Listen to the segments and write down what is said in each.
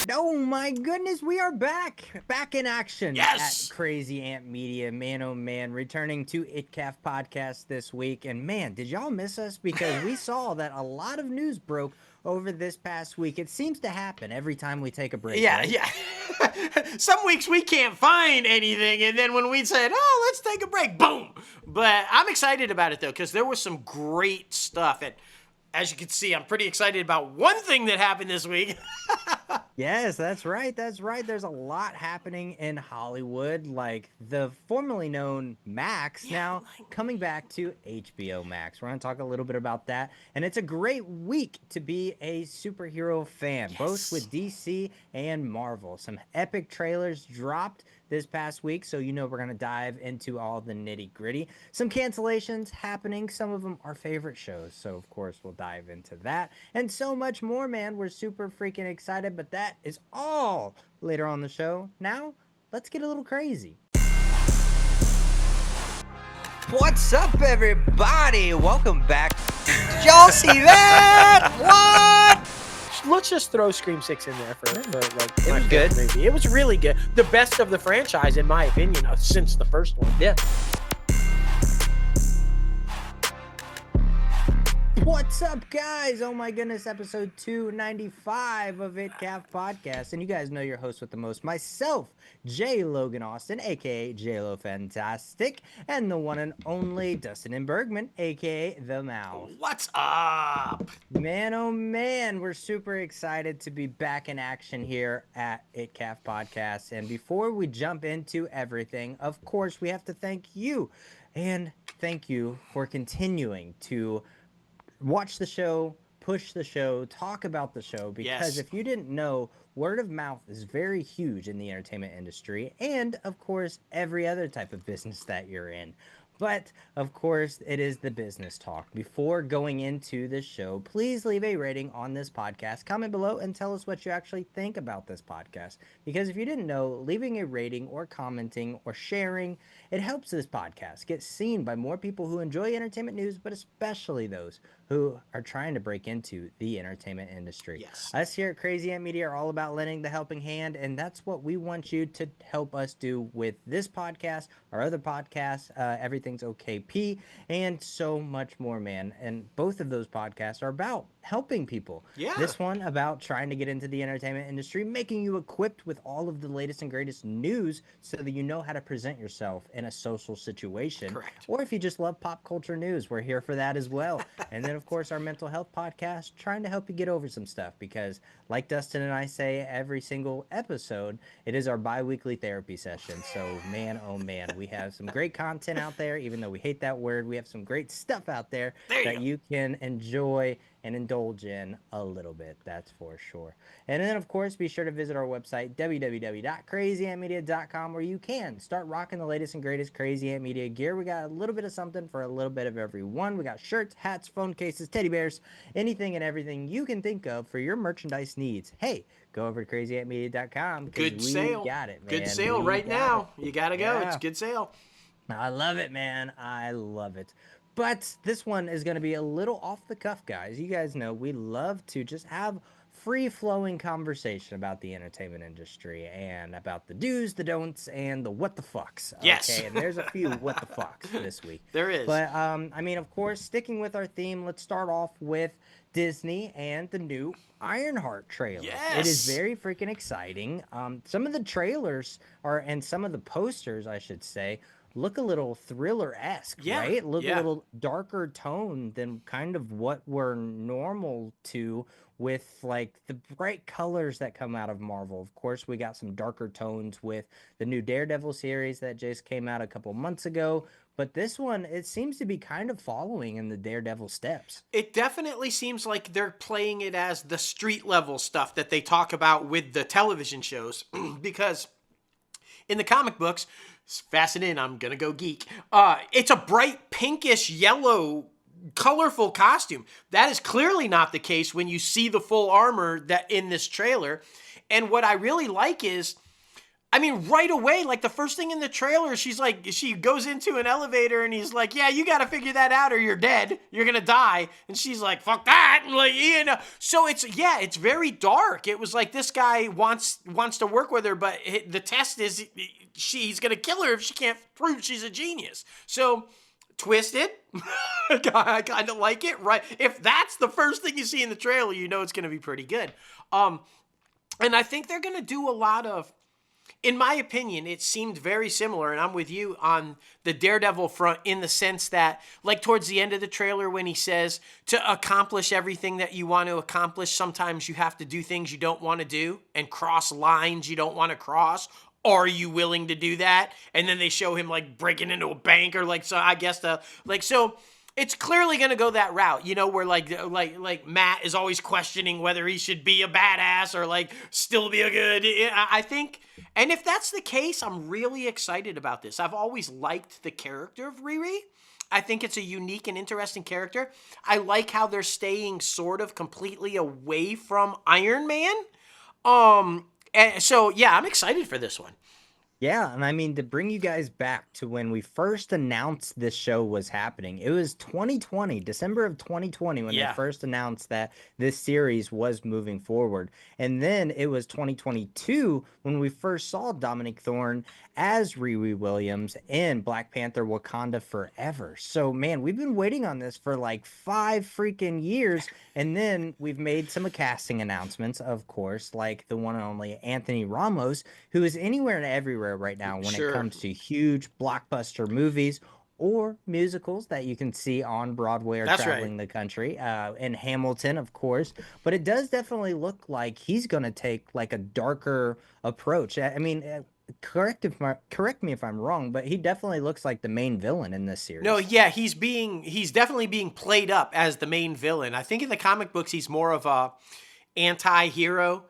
Oh my goodness, we are back in action. Yes! At Crazy Ant Media. Man, oh man, returning to ITCAF podcast this week. And man, did y'all miss us? Because we saw that a lot of news broke over this past week. It seems to happen every time we take a break, right? Yeah. Some weeks we can't find anything, and then when we said, oh, let's take a break, boom. But I'm excited about it, though, because there was some great stuff. And as you can see, I'm pretty excited about one thing that happened this week. Yes, that's right. That's right. There's a lot happening in Hollywood, like the formerly known Max now coming back to HBO Max. We're going to talk a little bit about that. And it's a great week to be a superhero fan, both with DC and Marvel. Some epic trailers dropped this past week, so you know we're going to dive into all the nitty-gritty. Some cancellations happening. Some of them are favorite shows, so of course we'll dive into that. And so much more, man. We're super freaking excited, but that is all later on the show. Now, let's get a little crazy. What's up, everybody? Welcome back. Did y'all see that? What? Let's just throw Scream 6 in there for like It was good. movie. It was really good. The best of the franchise, in my opinion, since the first one. Yeah. What's up, guys? Oh my goodness, episode 295 of ITCAFpodcast. And you guys know your host with the most, myself, J. Logan Austin, aka JLo Fantastic, and the one and only Dustin Bergman, aka The Mouth. What's up? Man, oh man, we're super excited to be back in action here at ITCAFpodcast. And before we jump into everything, of course, we have to thank you. And thank you for continuing to watch the show, push the show, talk about the show, because if you didn't know, word of mouth is very huge in the entertainment industry and, of course, every other type of business that you're in. But, of course, it is the business talk. Before going into this show, please leave a rating on this podcast. Comment below and tell us what you actually think about this podcast. Because if you didn't know, leaving a rating or commenting or sharing, it helps this podcast get seen by more people who enjoy entertainment news, but especially those who are trying to break into the entertainment industry. Yes. Us here at Crazy Ant Media are all about lending the helping hand, and that's what we want you to help us do with this podcast, our other podcasts, Everything's OKP, and so much more, man. And both of those podcasts are about helping people. Yeah. This one about trying to get into the entertainment industry, making you equipped with all of the latest and greatest news so that you know how to present yourself in a social situation. Correct. Or if you just love pop culture news, we're here for that as well. And then, of course, our mental health podcast, trying to help you get over some stuff, because like Dustin and I say every single episode, it is our bi-weekly therapy session. So man, oh man, we have some great content out there. Even though we hate that word, we have some great stuff out there that you can enjoy and indulge in a little bit, that's for sure. And then, of course, be sure to visit our website, www.crazyantmedia.com, where you can start rocking the latest and greatest Crazy Ant Media gear. We got a little bit of something for a little bit of everyone. We got shirts, hats, phone cases, teddy bears, anything and everything you can think of for your merchandise needs. Hey, go over to crazyantmedia.com. Good sale. Got it, man. Good sale right now. You got to go. It's a good sale. I love it, man. I love it. But this one is going to be a little off the cuff, guys. You guys know we love to just have free-flowing conversation about the entertainment industry and about the do's, the don'ts, and the what the fucks. Yes. Okay, and there's a few what the fucks this week. There is. But, I mean, of course, sticking with our theme, let's start off with Disney and the new Ironheart trailer. Yes. It is very freaking exciting. Some of the trailers and some of the posters, I should say, look a little thriller-esque, right? Look a little darker tone than kind of what we're normal to with like the bright colors that come out of Marvel. Of course, we got some darker tones with the new Daredevil series that just came out a couple months ago. But this one, it seems to be kind of following in the Daredevil steps. It definitely seems like they're playing it as the street level stuff that they talk about with the television shows. Because in the comic books, fascinating, I'm gonna go geek. It's a bright pinkish yellow, colorful costume. That is clearly not the case when you see the full armor that in this trailer. And what I really like is I mean, right away, like the first thing in the trailer, she's like, she goes into an elevator and he's like, yeah, you got to figure that out or you're dead. You're going to die. And she's like, fuck that. And like, you know, so it's very dark. It was like this guy wants to work with her, but the test is he's going to kill her if she can't prove she's a genius. So twisted. I kind of like it, right? If that's the first thing you see in the trailer, you know it's going to be pretty good. And I think they're going to do a lot of, in my opinion, it seemed very similar, and I'm with you on the Daredevil front in the sense that, like towards the end of the trailer when he says, to accomplish everything that you want to accomplish, sometimes you have to do things you don't want to do and cross lines you don't want to cross. Are you willing to do that? And then they show him like breaking into a bank or like, so I guess so it's clearly going to go that route, you know, where like Matt is always questioning whether he should be a badass or like still be a good, I think. And if that's the case, I'm really excited about this. I've always liked the character of Riri. I think it's a unique and interesting character. I like how they're staying sort of completely away from Iron Man. And so, yeah, I'm excited for this one. Yeah, and I mean, to bring you guys back to when we first announced this show was happening, it was 2020, December of 2020, when they first announced that this series was moving forward. And then it was 2022 when we first saw Dominic Thorne as Riri Williams in Black Panther Wakanda Forever. So, man, we've been waiting on this for like 5 freaking years. And then we've made some casting announcements, of course, like the one and only Anthony Ramos, who is anywhere and everywhere right now when it comes to huge blockbuster movies or musicals that you can see on Broadway or traveling the country. And Hamilton, of course. But it does definitely look like he's going to take like a darker approach. I mean, correct me if I'm wrong, but he definitely looks like the main villain in this series. No, yeah, he's definitely being played up as the main villain. I think in the comic books he's more of a anti-hero,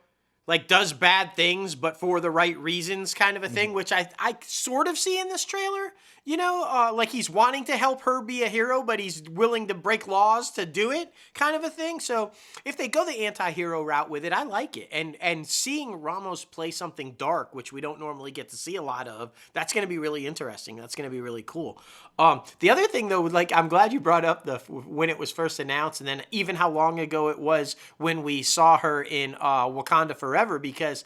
like does bad things but for the right reasons kind of a thing, which I sort of see in this trailer. You know, like he's wanting to help her be a hero, but he's willing to break laws to do it kind of a thing. So if they go the anti-hero route with it, I like it. And seeing Ramos play something dark, which we don't normally get to see a lot of, that's going to be really interesting. That's going to be really cool. The other thing, though, like I'm glad you brought up when it was first announced and then even how long ago it was when we saw her in Wakanda Forever, because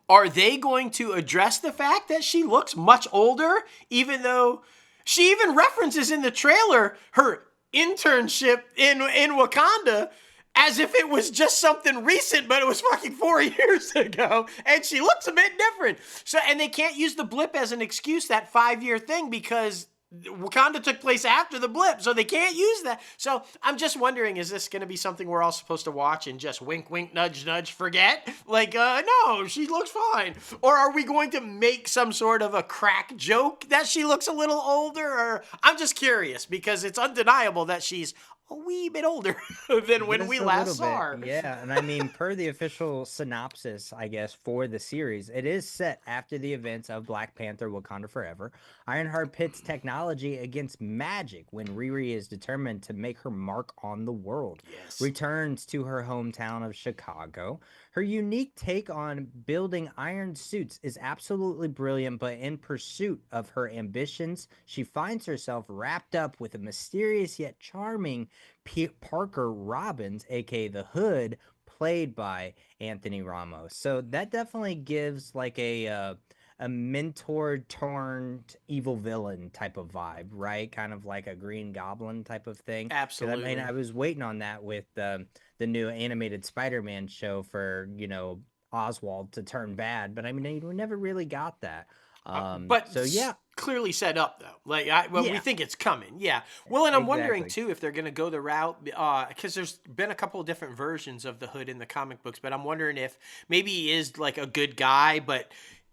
are they going to address the fact that she looks much older, even though she even references in the trailer her internship in Wakanda as if it was just something recent, but it was fucking 4 years ago, and she looks a bit different. So, and they can't use the blip as an excuse, that 5-year thing, because Wakanda took place after the blip, so they can't use that. So I'm just wondering, is this going to be something we're all supposed to watch and just wink, wink, nudge, nudge, forget? Like, no, she looks fine. Or are we going to make some sort of a crack joke that she looks a little older? Or I'm just curious, because it's undeniable that she's a wee bit older than when we last saw her. Yeah, and I mean, per the official synopsis, I guess, for the series, it is set after the events of Black Panther Wakanda Forever. Ironheart pits technology against magic when Riri is determined to make her mark on the world. Yes. Returns to her hometown of Chicago. Her unique take on building iron suits is absolutely brilliant, but in pursuit of her ambitions, she finds herself wrapped up with a mysterious yet charming Parker Robbins, aka the Hood, played by Anthony Ramos. So that definitely gives like a mentor turned evil villain type of vibe, right? Kind of like a Green Goblin type of thing. Absolutely. I mean, I was waiting on that with the new animated Spider-Man show for, you know, Oswald to turn bad, but I mean, we nenever really got that. But so yeah, clearly set up though. Like, we think it's coming. Yeah. Well, and I'm wondering too if they're going to go the route, because there's been a couple of different versions of the Hood in the comic books, but I'm wondering if maybe he is like a good guy, but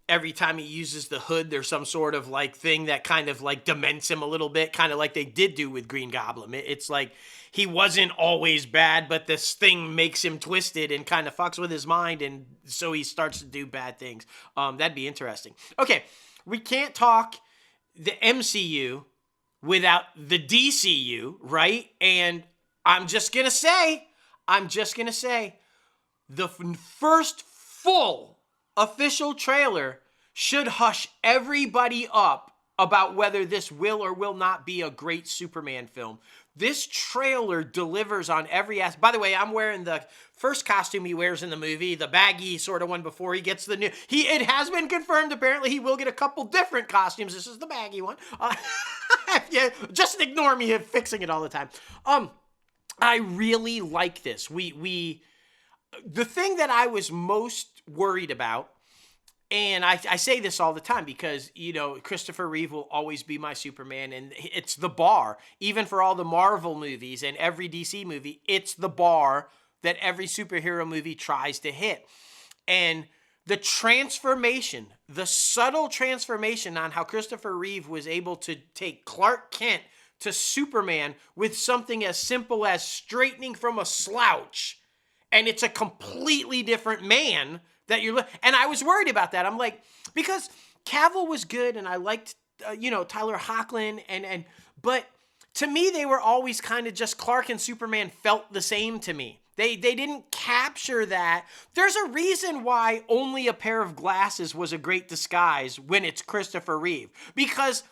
every time he uses the hood, there's some sort of like thing that kind of like dements him a little bit, kind of like they did do with Green Goblin. It's like he wasn't always bad, but this thing makes him twisted and kind of fucks with his mind, and so he starts to do bad things. That'd be interesting. Okay, we can't talk the MCU without the DCU, right? And I'm just gonna say, the first full official trailer should hush everybody up about whether this will or will not be a great Superman film. This trailer delivers on every aspect. By the way, I'm wearing the first costume he wears in the movie, the baggy sort of one before he gets the new. It has been confirmed. Apparently, he will get a couple different costumes. This is the baggy one. Yeah, just ignore me fixing it all the time. I really like this. The thing that I was most worried about. And I say this all the time because, Christopher Reeve will always be my Superman, and it's the bar. Even for all the Marvel movies and every DC movie, it's the bar that every superhero movie tries to hit. And the transformation, the subtle transformation on how Christopher Reeve was able to take Clark Kent to Superman with something as simple as straightening from a slouch, and it's a completely different man that and I was worried about that. I'm like, because Cavill was good and I liked, Tyler Hoechlin but to me, they were always kind of just Clark and Superman felt the same to me. They didn't capture that. There's a reason why only a pair of glasses was a great disguise when it's Christopher Reeve, because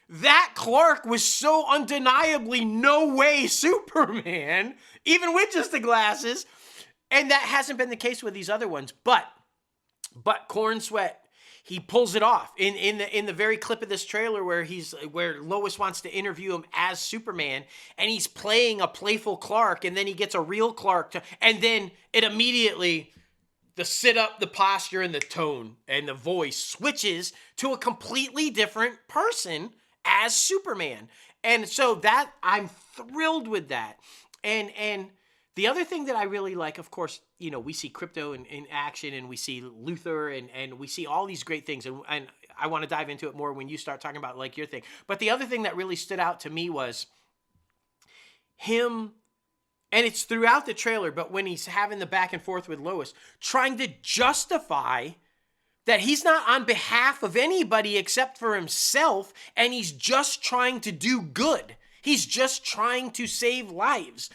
that Clark was so undeniably no way Superman, even with just the glasses. And that hasn't been the case with these other ones, but Corn Sweat, he pulls it off in the very clip of this trailer where Lois wants to interview him as Superman, and he's playing a playful Clark, and then he gets a real Clark and then it immediately, the sit up, the posture, and the tone and the voice switches to a completely different person as Superman. And so that I'm thrilled with that. And the other thing that I really like, of course, we see Crypto in action, and we see Luthor, and we see all these great things. And I want to dive into it more when you start talking about like your thing. But the other thing that really stood out to me was him, and it's throughout the trailer, but when he's having the back and forth with Lois, trying to justify that he's not on behalf of anybody except for himself, and he's just trying to do good. He's just trying to save lives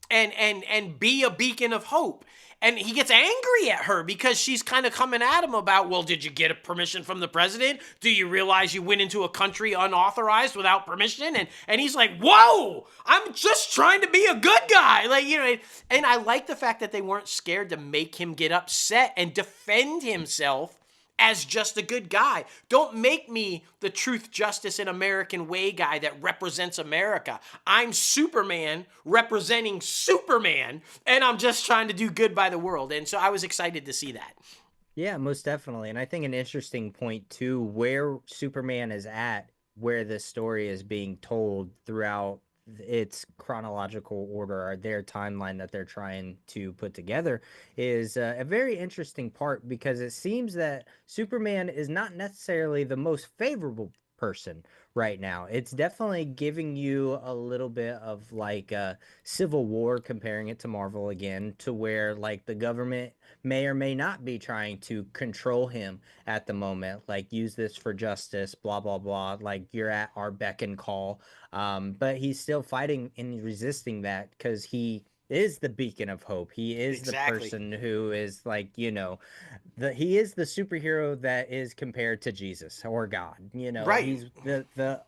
and be a beacon of hope. And he gets angry at her because she's kind of coming at him about, well, did you get a permission from the president? Do you realize you went into a country unauthorized without permission? And he's like, whoa, I'm just trying to be a good guy. And I like the fact that they weren't scared to make him get upset and defend himself as just a good guy. Don't make me the truth, justice, and American way guy that represents America. I'm Superman representing Superman, and I'm just trying to do good by the world. And so I was excited to see that. Yeah, most definitely. And I think an interesting point too, where Superman is at, where this story is being told throughout its chronological order, or their timeline that they're trying to put together, is a very interesting part, because it seems that Superman is not necessarily the most favorable person right now. It's definitely giving you a little bit of like a civil war, comparing it to Marvel again, to where like the government may or may not be trying to control him at the moment, like use this for justice, blah blah blah, like you're at our beck and call. But he's still fighting and resisting that, because he is the beacon of hope. He is Exactly. the person who is like, he is the superhero that is compared to Jesus or God. Right. He's the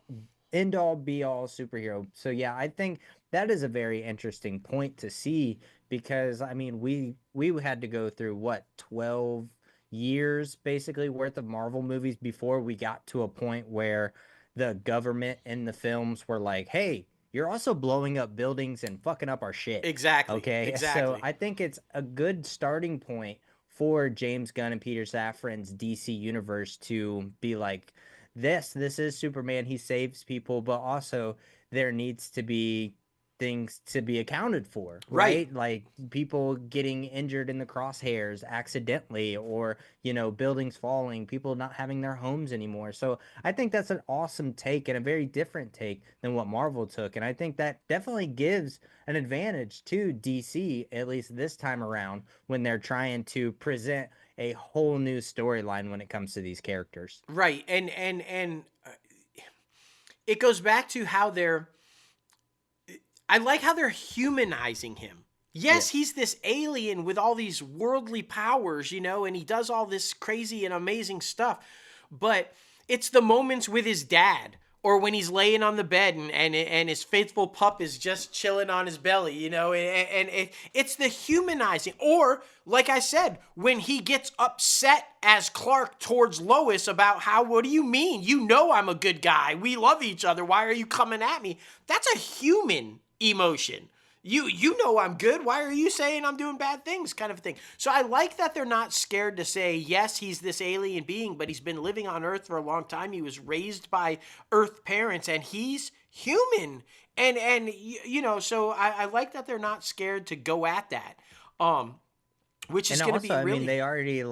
end all be all superhero. So yeah, I think that is a very interesting point to see, because I mean, we had to go through what, 12 years basically worth of Marvel movies before we got to a point where the government in the films were like, hey, you're also blowing up buildings and fucking up our shit. Exactly. Okay. Exactly. So I think it's a good starting point for James Gunn and Peter Safran's DC universe to be like, this is Superman. He saves people, but also there needs to be things to be accounted for, right? Like people getting injured in the crosshairs accidentally, or buildings falling, people not having their homes anymore. So I think that's an awesome take, and a very different take than what Marvel took, and I think that definitely gives an advantage to DC, at least this time around, when they're trying to present a whole new storyline when it comes to these characters. Right. And it goes back to how I like how they're humanizing him. Yes, he's this alien with all these worldly powers, and he does all this crazy and amazing stuff. But it's the moments with his dad, or when he's laying on the bed and his faithful pup is just chilling on his belly, and it's the humanizing. Or, like I said, when he gets upset as Clark towards Lois about what do you mean? You know I'm a good guy. We love each other. Why are you coming at me? That's a human emotion. You know I'm good. Why are you saying I'm doing bad things, kind of thing. So I like that they're not scared to say, yes, he's this alien being, but he's been living on Earth for a long time. He was raised by Earth parents, and he's human. So I like that they're not scared to go at that, which is going to be really... I mean, they already,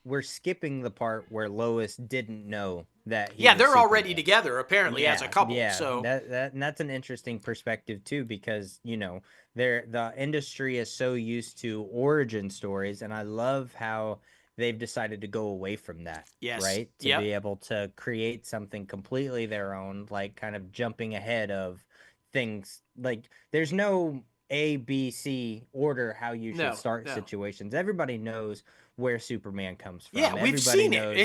we're skipping the part where Lois didn't know that he Yeah, was they're Superman. already together, apparently, as a couple. Yeah, so and that's an interesting perspective, too, because, the industry is so used to origin stories, and I love how they've decided to go away from that, yes, right? To be able to create something completely their own, kind of jumping ahead of things. There's no A, B, C order how you should start situations. Everybody knows where Superman comes from. Yeah, we've seen it.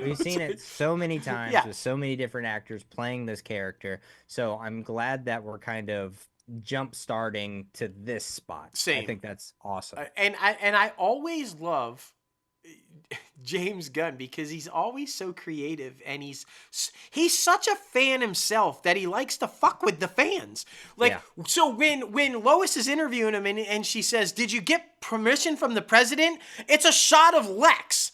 We've seen it so many times with so many different actors playing this character. So I'm glad that we're kind of jump starting to this spot. Same. I think that's awesome. And I always love James Gunn because he's always so creative, and he's such a fan himself that he likes to fuck with the fans. So when Lois is interviewing him and she says, "Did you get permission from the president?" It's a shot of Lex.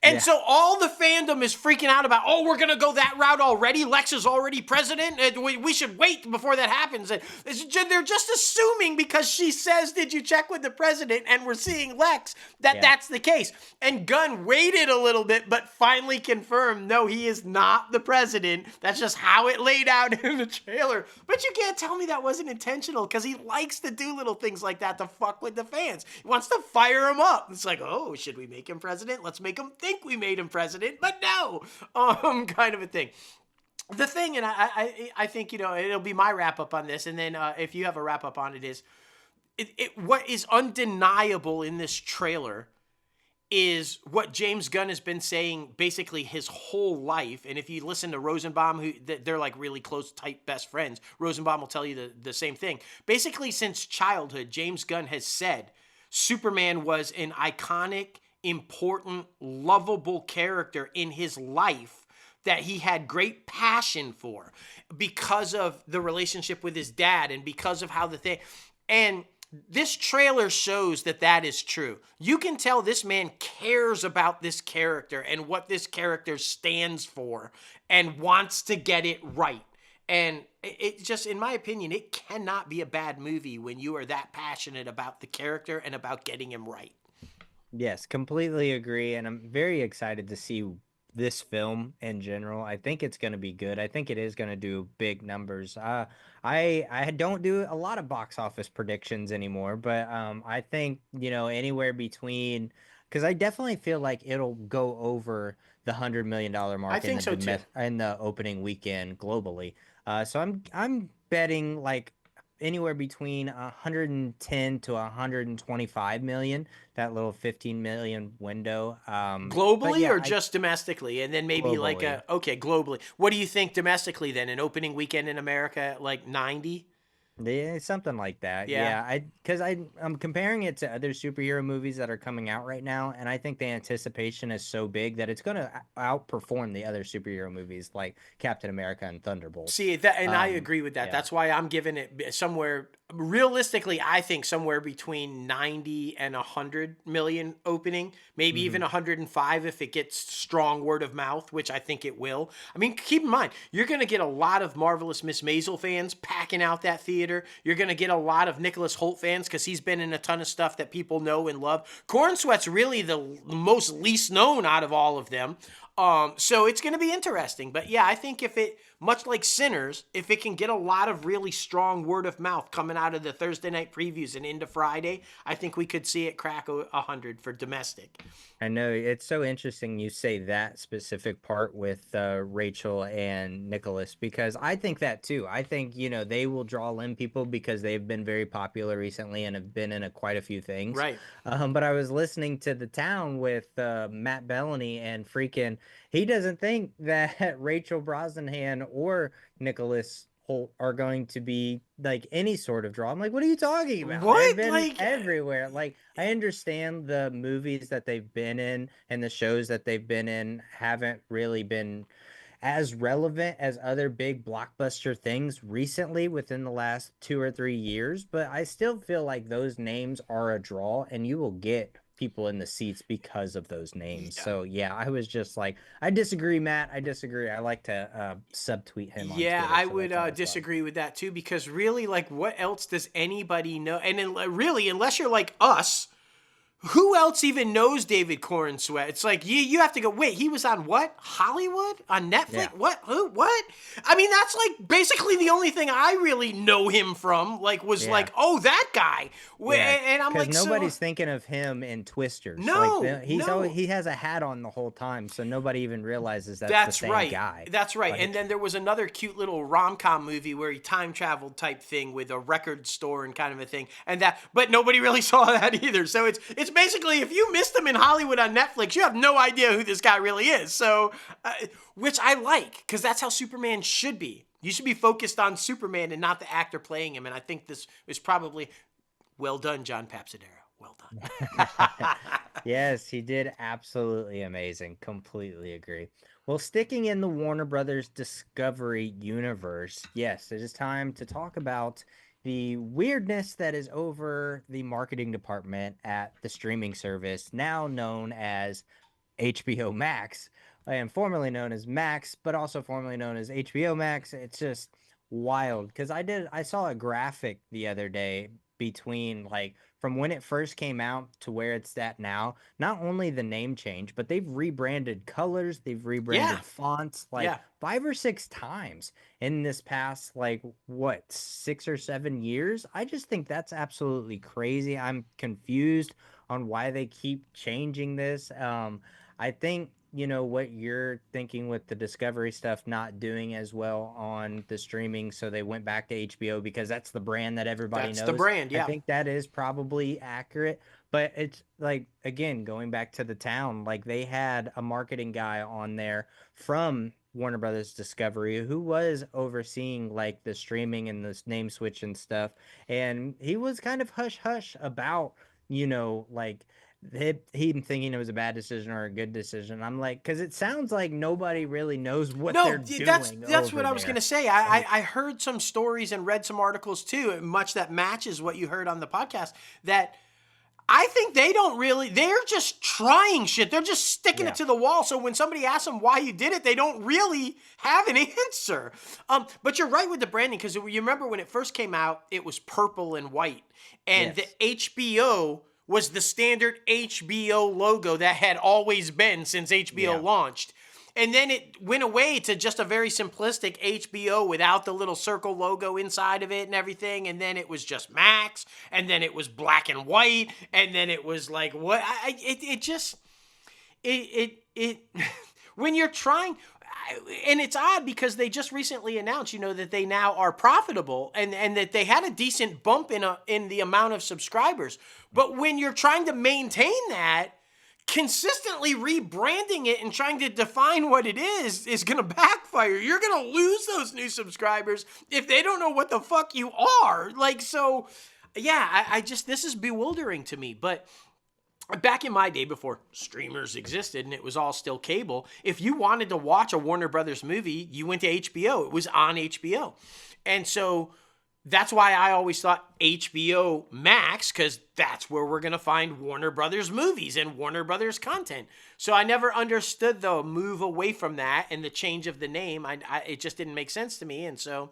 And so all the fandom is freaking out about, we're going to go that route already. Lex is already president. And we should wait before that happens. And they're just assuming because she says, "Did you check with the president?" And we're seeing Lex, that's the case. And Gunn waited a little bit, but finally confirmed, no, he is not the president. That's just how it laid out in the trailer. But you can't tell me that wasn't intentional because he likes to do little things like that to fuck with the fans. He wants to fire him up. It's like, should we make him president? Let's make him think we made him president, but no, kind of a thing. The thing, and I think, it'll be my wrap up on this, and then if you have a wrap up on it, is what is undeniable in this trailer is what James Gunn has been saying basically his whole life. And if you listen to Rosenbaum, they're like really close, tight, best friends, Rosenbaum will tell you the same thing. Basically, since childhood, James Gunn has said Superman was an iconic, important, lovable character in his life that he had great passion for because of the relationship with his dad and because of how and this trailer shows that is true. You can tell this man cares about this character and what this character stands for and wants to get it right. And it just, in my opinion, it cannot be a bad movie when you are that passionate about the character and about getting him right. Yes, completely agree. And I'm very excited to see this film in general. I think it's going to be good. I think it is going to do big numbers. I don't do a lot of box office predictions anymore, but I think, anywhere between, because I definitely feel like it'll go over the $100 million mark. I think so too. In the opening weekend globally. So I'm betting anywhere between 110 to 125 million, that little 15 million window. Globally or just domestically? And then maybe globally. Globally. What do you think domestically then? An opening weekend in America, 90? Yeah, something like that. Yeah, because I'm comparing it to other superhero movies that are coming out right now, and I think the anticipation is so big that it's going to outperform the other superhero movies like Captain America and Thunderbolt. See that, and I agree with that. Yeah. That's why I'm giving it somewhere. Realistically, I think somewhere between 90 and 100 million opening, maybe even 105 if it gets strong word of mouth, which I think it will. I mean, keep in mind, you're going to get a lot of Marvelous Miss Maisel fans packing out that theater. You're going to get a lot of Nicholas Hoult fans because he's been in a ton of stuff that people know and love. Corn Sweat's really the most least known out of all of them. So it's going to be interesting. But yeah, I think if it, much like Sinners, if it can get a lot of really strong word of mouth coming out of the Thursday night previews and into Friday, I think we could see it crack 100 for domestic. I know it's so interesting you say that specific part with Rachel and Nicholas, because I think that too. I think, they will draw in people because they've been very popular recently and have been in quite a few things. Right. But I was listening to The Town with Matt Bellany, and he doesn't think that Rachel Brosnahan or Nicholas Holt are going to be like any sort of draw. I'm like, what are you talking about? What? They've been Like, everywhere. Like, I understand the movies that they've been in and the shows that they've been in haven't really been as relevant as other big blockbuster things recently within the last 2 or 3 years, but I still feel like those names are a draw, and you will get people in the seats because of those names. So yeah, I was just like, I disagree, Matt. I disagree. I like to subtweet him on yeah, Twitter, I so would that's always fun. disagree with that too, because really, like, what else does anybody know? And then, really, unless you're like us, who else even knows David Corn Sweat? It's like you have to go, wait, he was on what? Hollywood? On Netflix? Yeah. What? Who? What? I mean, that's like basically the only thing I really know him from, like, was Yeah. like, oh, that guy. Yeah, And I'm like, nobody's so, thinking of him in Twisters. No, like, he's no. always, he has a hat on the whole time, so nobody even realizes that's the same right. guy. That's right. Like, And then there was another cute little rom-com movie where he time traveled type thing with a record store and kind of a thing. But nobody really saw that either. So it's basically, if you missed him in Hollywood on Netflix, you have no idea who this guy really is. So, which I like, because that's how Superman should be. You should be focused on Superman and not the actor playing him. And I think this is probably well done, John Papsadero. Well done. Yes, he did absolutely amazing. Completely agree. Well, sticking in the Warner Brothers Discovery universe, yes, it is time to talk about the weirdness that is over the marketing department at the streaming service, now known as HBO Max, and formerly known as Max, but also formerly known as HBO Max. It's just wild because I saw a graphic the other day between, like, from when it first came out to where it's at now. Not only the name change, but they've rebranded colors, they've rebranded fonts like 5 or 6 times in this past, like, what, 6 or 7 years. I just think that's absolutely crazy. I'm confused on why they keep changing this. I think what you're thinking with the Discovery stuff not doing as well on the streaming, so they went back to HBO because that's the brand that everybody knows. That's the brand, yeah. I think that is probably accurate, but it's like, again, going back to The Town, like, they had a marketing guy on there from Warner Brothers Discovery who was overseeing, like, the streaming and the name switch and stuff, and he was kind of hush hush about, like, him thinking it was a bad decision or a good decision. I'm like, because it sounds like nobody really knows what they're doing. That's what I was going to say. I heard some stories and read some articles too, much that matches what you heard on the podcast, that I think they're just trying shit. They're just sticking it to the wall. So when somebody asks them why you did it, they don't really have an answer. But you're right with the branding, because you remember when it first came out, it was purple and white. And the HBO was the standard HBO logo that had always been since HBO launched. And then it went away to just a very simplistic HBO without the little circle logo inside of it and everything. And then it was just Max. And then it was black and white. And then it was like, what? When you're trying, and it's odd because they just recently announced, that they now are profitable and that they had a decent bump in the amount of subscribers. But when you're trying to maintain that, consistently rebranding it and trying to define what it is going to backfire. You're going to lose those new subscribers if they don't know what the fuck you are. Like, so, yeah, this is bewildering to me. But back in my day, before streamers existed and it was all still cable, if you wanted to watch a Warner Brothers movie, you went to HBO. It was on HBO. And so that's why I always thought HBO Max, because that's where we're going to find Warner Brothers movies and Warner Brothers content. So I never understood the move away from that and the change of the name. It just didn't make sense to me. And so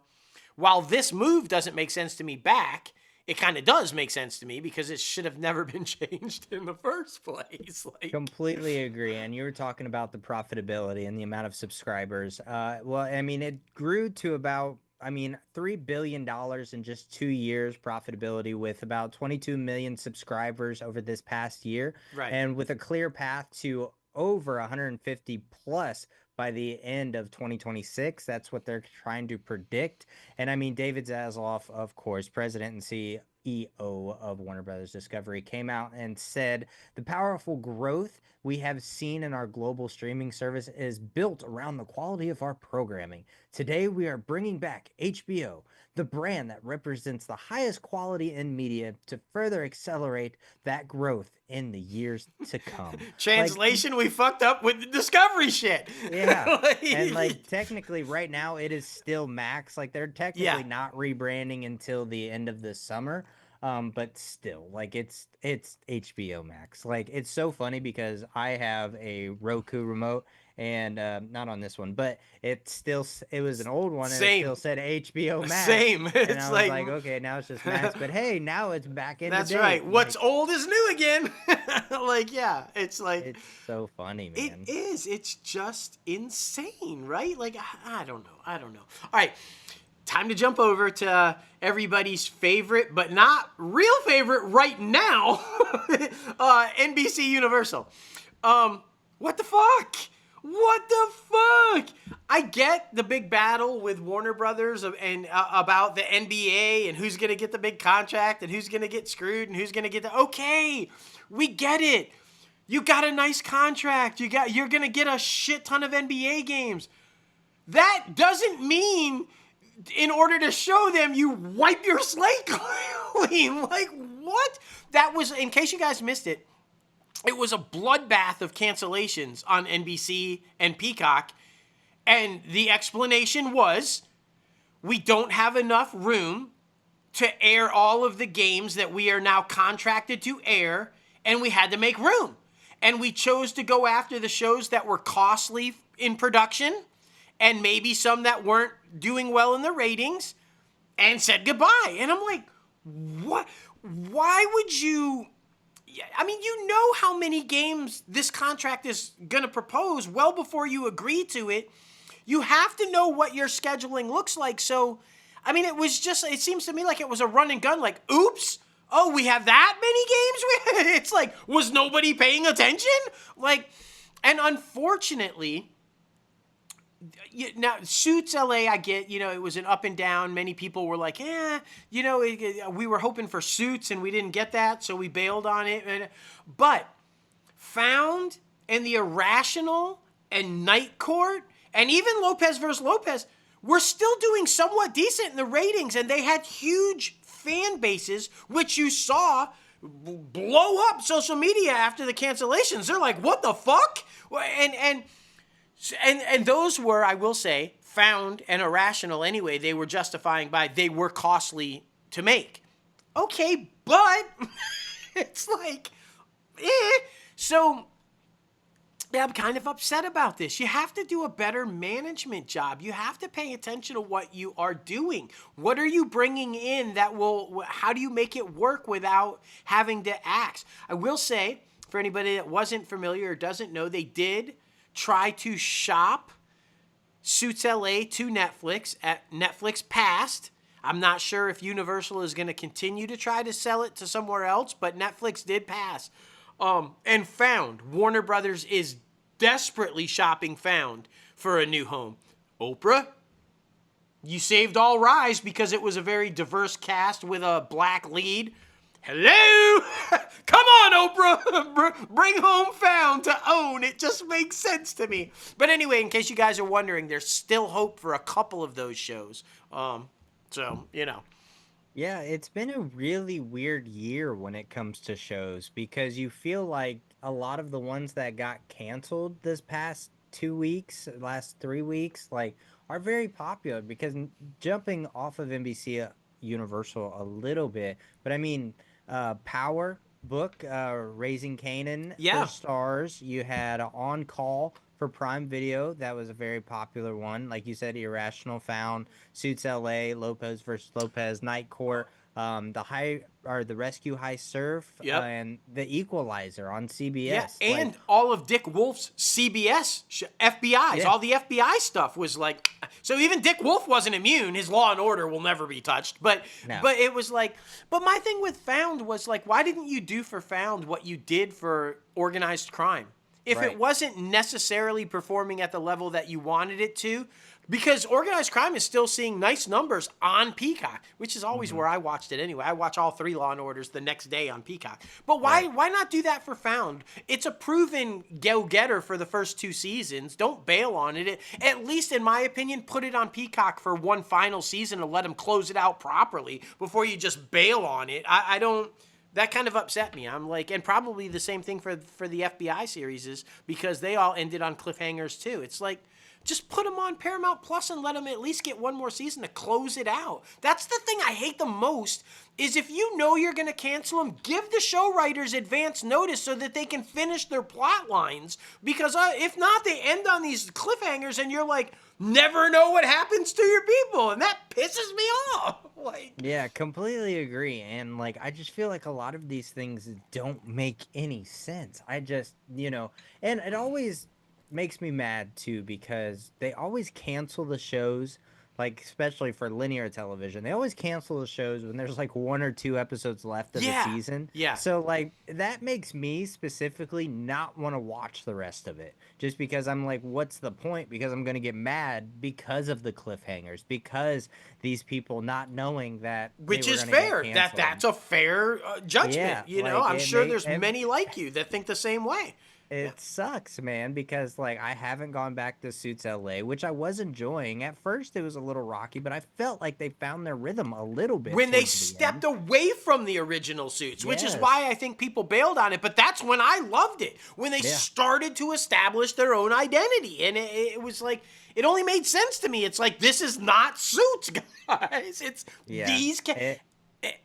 while this move doesn't make sense to me back, it kind of does make sense to me because it should have never been changed in the first place. Like, Completely agree. And you were talking about the profitability and the amount of subscribers. Well, I mean, it grew to about, $3 billion in just 2 years profitability with about 22 million subscribers over this past year. right. And with a clear path to over 150 plus by the end of 2026. That's what they're trying to predict. And I mean, David Zaslav, of course, president and CEO of Warner Brothers Discovery, came out and said the powerful growth we have seen in our global streaming service is built around the quality of our programming. Today, we are bringing back HBO, the brand that represents the highest quality in media, to further accelerate that growth in the years to come. Translation, we fucked up with the Discovery shit. Yeah. And technically right now it is still Max. Like they're technically not rebranding until the end of the summer. But still, it's HBO Max. Like it's so funny because I have a Roku remote and not on this one, but it was an old one and it still said HBO Max. Same. And I was like, okay, now it's just Max, but hey, now it's back in. That's right. What's old is new again. It's so funny, man. It is. It's just insane, right? Like I don't know. All right. Time to jump over to everybody's favorite, but not real favorite right now, NBC Universal. What the fuck? What the fuck? I get the big battle with Warner Brothers and about the NBA and who's going to get the big contract and who's going to get screwed and who's going to get the... Okay, we get it. You got a nice contract. You're going to get a shit ton of NBA games. That doesn't mean... in order to show them, you wipe your slate clean. Like, what? That was, in case you guys missed it, it was a bloodbath of cancellations on NBC and Peacock. And the explanation was, we don't have enough room to air all of the games that we are now contracted to air, and we had to make room. And we chose to go after the shows that were costly in production, and maybe some that weren't doing well in the ratings, and said goodbye. And I'm like, what? Why would you... I mean, you know how many games this contract is going to propose well before you agree to it. You have to know what your scheduling looks like. So, I mean, it seems to me like it was a run and gun, like, oops, oh, we have that many games? It's like, was nobody paying attention? Like, and unfortunately... Now, Suits LA, I get, it was an up and down. Many people were like, we were hoping for Suits and we didn't get that, so we bailed on it. But Found and The Irrational and Night Court and even Lopez vs. Lopez were still doing somewhat decent in the ratings, and they had huge fan bases, which you saw blow up social media after the cancellations. They're like, what the fuck? And those were, I will say, Found and Irrational anyway. They were justifying by they were costly to make. Okay, but it's like, So, yeah, I'm kind of upset about this. You have to do a better management job. You have to pay attention to what you are doing. What are you bringing in how do you make it work without having to axe? I will say, for anybody that wasn't familiar or doesn't know, they did try to shop Suits LA to Netflix. At Netflix passed. I'm not sure if Universal is going to continue to try to sell it to somewhere else, but Netflix did pass. And Found. Warner Brothers is desperately shopping Found for a new home. Oprah, you saved All Rise because it was a very diverse cast with a black lead. Hello? Come on, Oprah. Bring home Found to own. It just makes sense to me. But anyway, in case you guys are wondering, there's still hope for a couple of those shows. Yeah, it's been a really weird year when it comes to shows because you feel like a lot of the ones that got canceled this past 2 weeks, last 3 weeks, are very popular because jumping off of NBC Universal a little bit, but I mean... Power book, Raising Kanan for Stars. You had On Call for Prime Video. That was a very popular one. Like you said, Irrational, Found, Suits LA, Lopez vs. Lopez, Night Court, the Rescue High Surf, Yep. and the Equalizer on Yeah, CBS. and all of Dick Wolf's CBS FBI's, Yeah. all the FBI stuff was like, so even Dick Wolf wasn't immune. His Law and Order will never be touched. But No. it was like, but my thing with Found was like, why didn't you do for Found what you did for Organized Crime? If Right. it wasn't necessarily performing at the level that you wanted it to, because Organized Crime is still seeing nice numbers on Peacock, which is always where I watched it anyway. I watch all 3 Law and Orders the next day on Peacock. But why not do that for Found? It's a proven go-getter for the first 2 seasons. Don't bail on it. At least, in my opinion, put it on Peacock for one final season and let them close it out properly before you just bail on it. I don't... That kind of upset me. I'm like, and probably the same thing for the FBI series is because they all ended on cliffhangers too. It's like, just put them on Paramount Plus and let them at least get one more season to close it out. That's the thing I hate the most is if you know you're going to cancel them, give the show writers advance notice so that they can finish their plot lines. Because if not, they end on these cliffhangers and you're like, never know what happens to your people. And that pisses me off. Like, Yeah, completely agree. And like, I just feel like a lot of these things don't make any sense. I just, and it always makes me mad too because they always cancel the shows, like especially for linear television. They always cancel the shows when there's like 1 or 2 episodes left of the season. Yeah. So like that makes me specifically not want to watch the rest of it just because I'm like, what's the point? Because I'm going to get mad because of the cliffhangers, because these people not knowing that which they were is gonna get fair. canceled. That's a fair judgment. Yeah, I'm it sure there's and many like you that think the same way. It sucks, man, because like I haven't gone back to Suits LA, which I was enjoying. At first it was a little rocky, but I felt like they found their rhythm a little bit When they towards the stepped end. away from the original Suits, which is Yes. why I think people bailed on it. But that's when I loved it, when they started to establish their own identity. And it was like, it only made sense to me. It's like, this is not Suits, guys. It's these...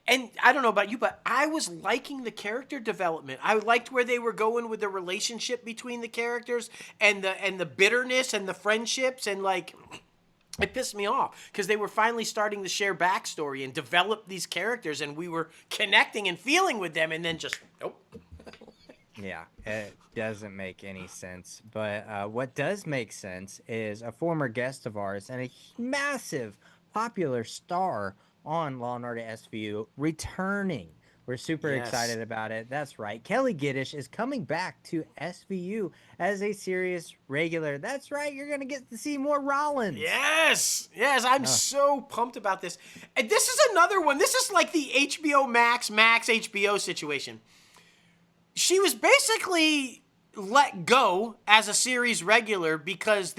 And I don't know about you, but I was liking the character development. I liked where they were going with the relationship between the characters and the bitterness and the friendships, and like it pissed me off because they were finally starting to share backstory and develop these characters, and we were connecting and feeling with them, and then just nope. Yeah, it doesn't make any sense. But what does make sense is a former guest of ours and a massive popular star on Law & Order SVU returning. We're super excited about it. That's right. Kelli Giddish is coming back to SVU as a serious regular. That's right. You're going to get to see more Rollins. Yes. I'm so pumped about this. And this is another one. This is like the HBO Max HBO situation. She was basically let go as a series regular because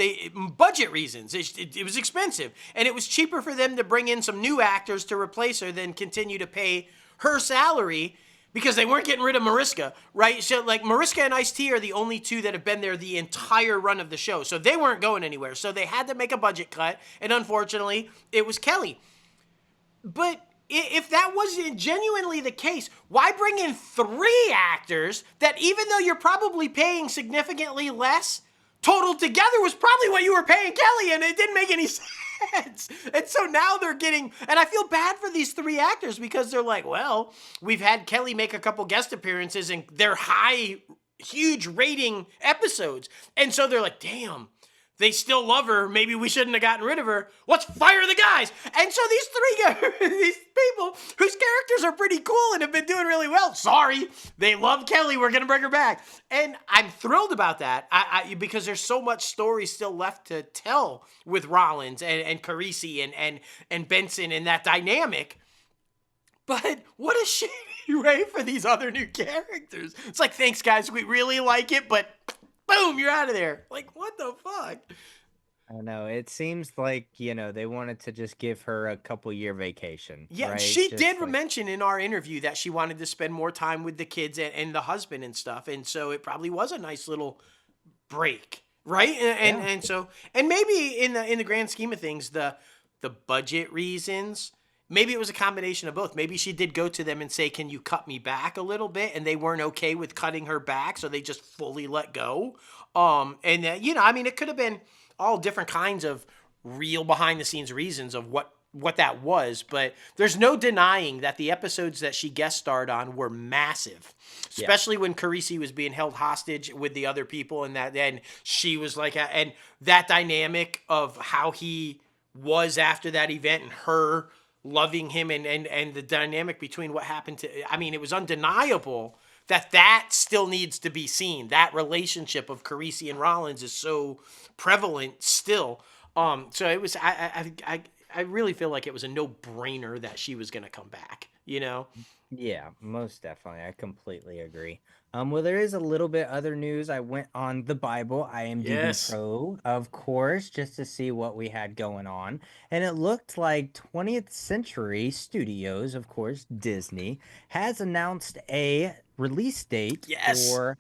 budget reasons. It was expensive, and it was cheaper for them to bring in some new actors to replace her than continue to pay her salary because they weren't getting rid of Mariska, right? So like Mariska and Ice-T are the only 2 that have been there the entire run of the show, so they weren't going anywhere. So they had to make a budget cut, and unfortunately, it was Kelli. But if that wasn't genuinely the case, why bring in 3 actors that, even though you're probably paying significantly less, total together was probably what you were paying Kelli, and it didn't make any sense. And so now they're getting, and I feel bad for these 3 actors because they're like, well, we've had Kelli make a couple guest appearances and they're huge rating episodes. And so they're like, damn, they still love her. Maybe we shouldn't have gotten rid of her. Let's fire the guys. And so these 3 guys, these people whose characters are pretty cool and have been doing really well. Sorry, they love Kelli. We're going to bring her back. And I'm thrilled about that because there's so much story still left to tell with Rollins and Carisi and Benson and that dynamic. But what a shitty way for these other new characters. It's like, thanks, guys. We really like it, but boom, you're out of there. Like, what the fuck? I don't know. It seems like, they wanted to just give her a couple-year vacation. Yeah, right? she Just did like- mention in our interview that she wanted to spend more time with the kids and the husband and stuff. And so it probably was a nice little break, right? And so, and maybe in the grand scheme of things, the budget reasons, maybe it was a combination of both. Maybe she did go to them and say, can you cut me back a little bit? And they weren't okay with cutting her back, so they just fully let go. It could have been all different kinds of real behind-the-scenes reasons of what what that was, but there's no denying that the episodes that she guest starred on were massive, especially when Carisi was being held hostage with the other people, and she was like, and that dynamic of how he was after that event and her loving him, and the dynamic between what happened to, I mean, it was undeniable that still needs to be seen. That relationship of Carisi and Rollins is so prevalent still. So it was, I really feel like it was a no-brainer that she was going to come back, you know? Yeah, most definitely. I completely agree. Well, there is a little bit other news. I went on the Bible, IMDb Yes. Pro, of course, just to see what we had going on. And it looked like 20th Century Studios, of course, Disney, has announced a release date Yes. for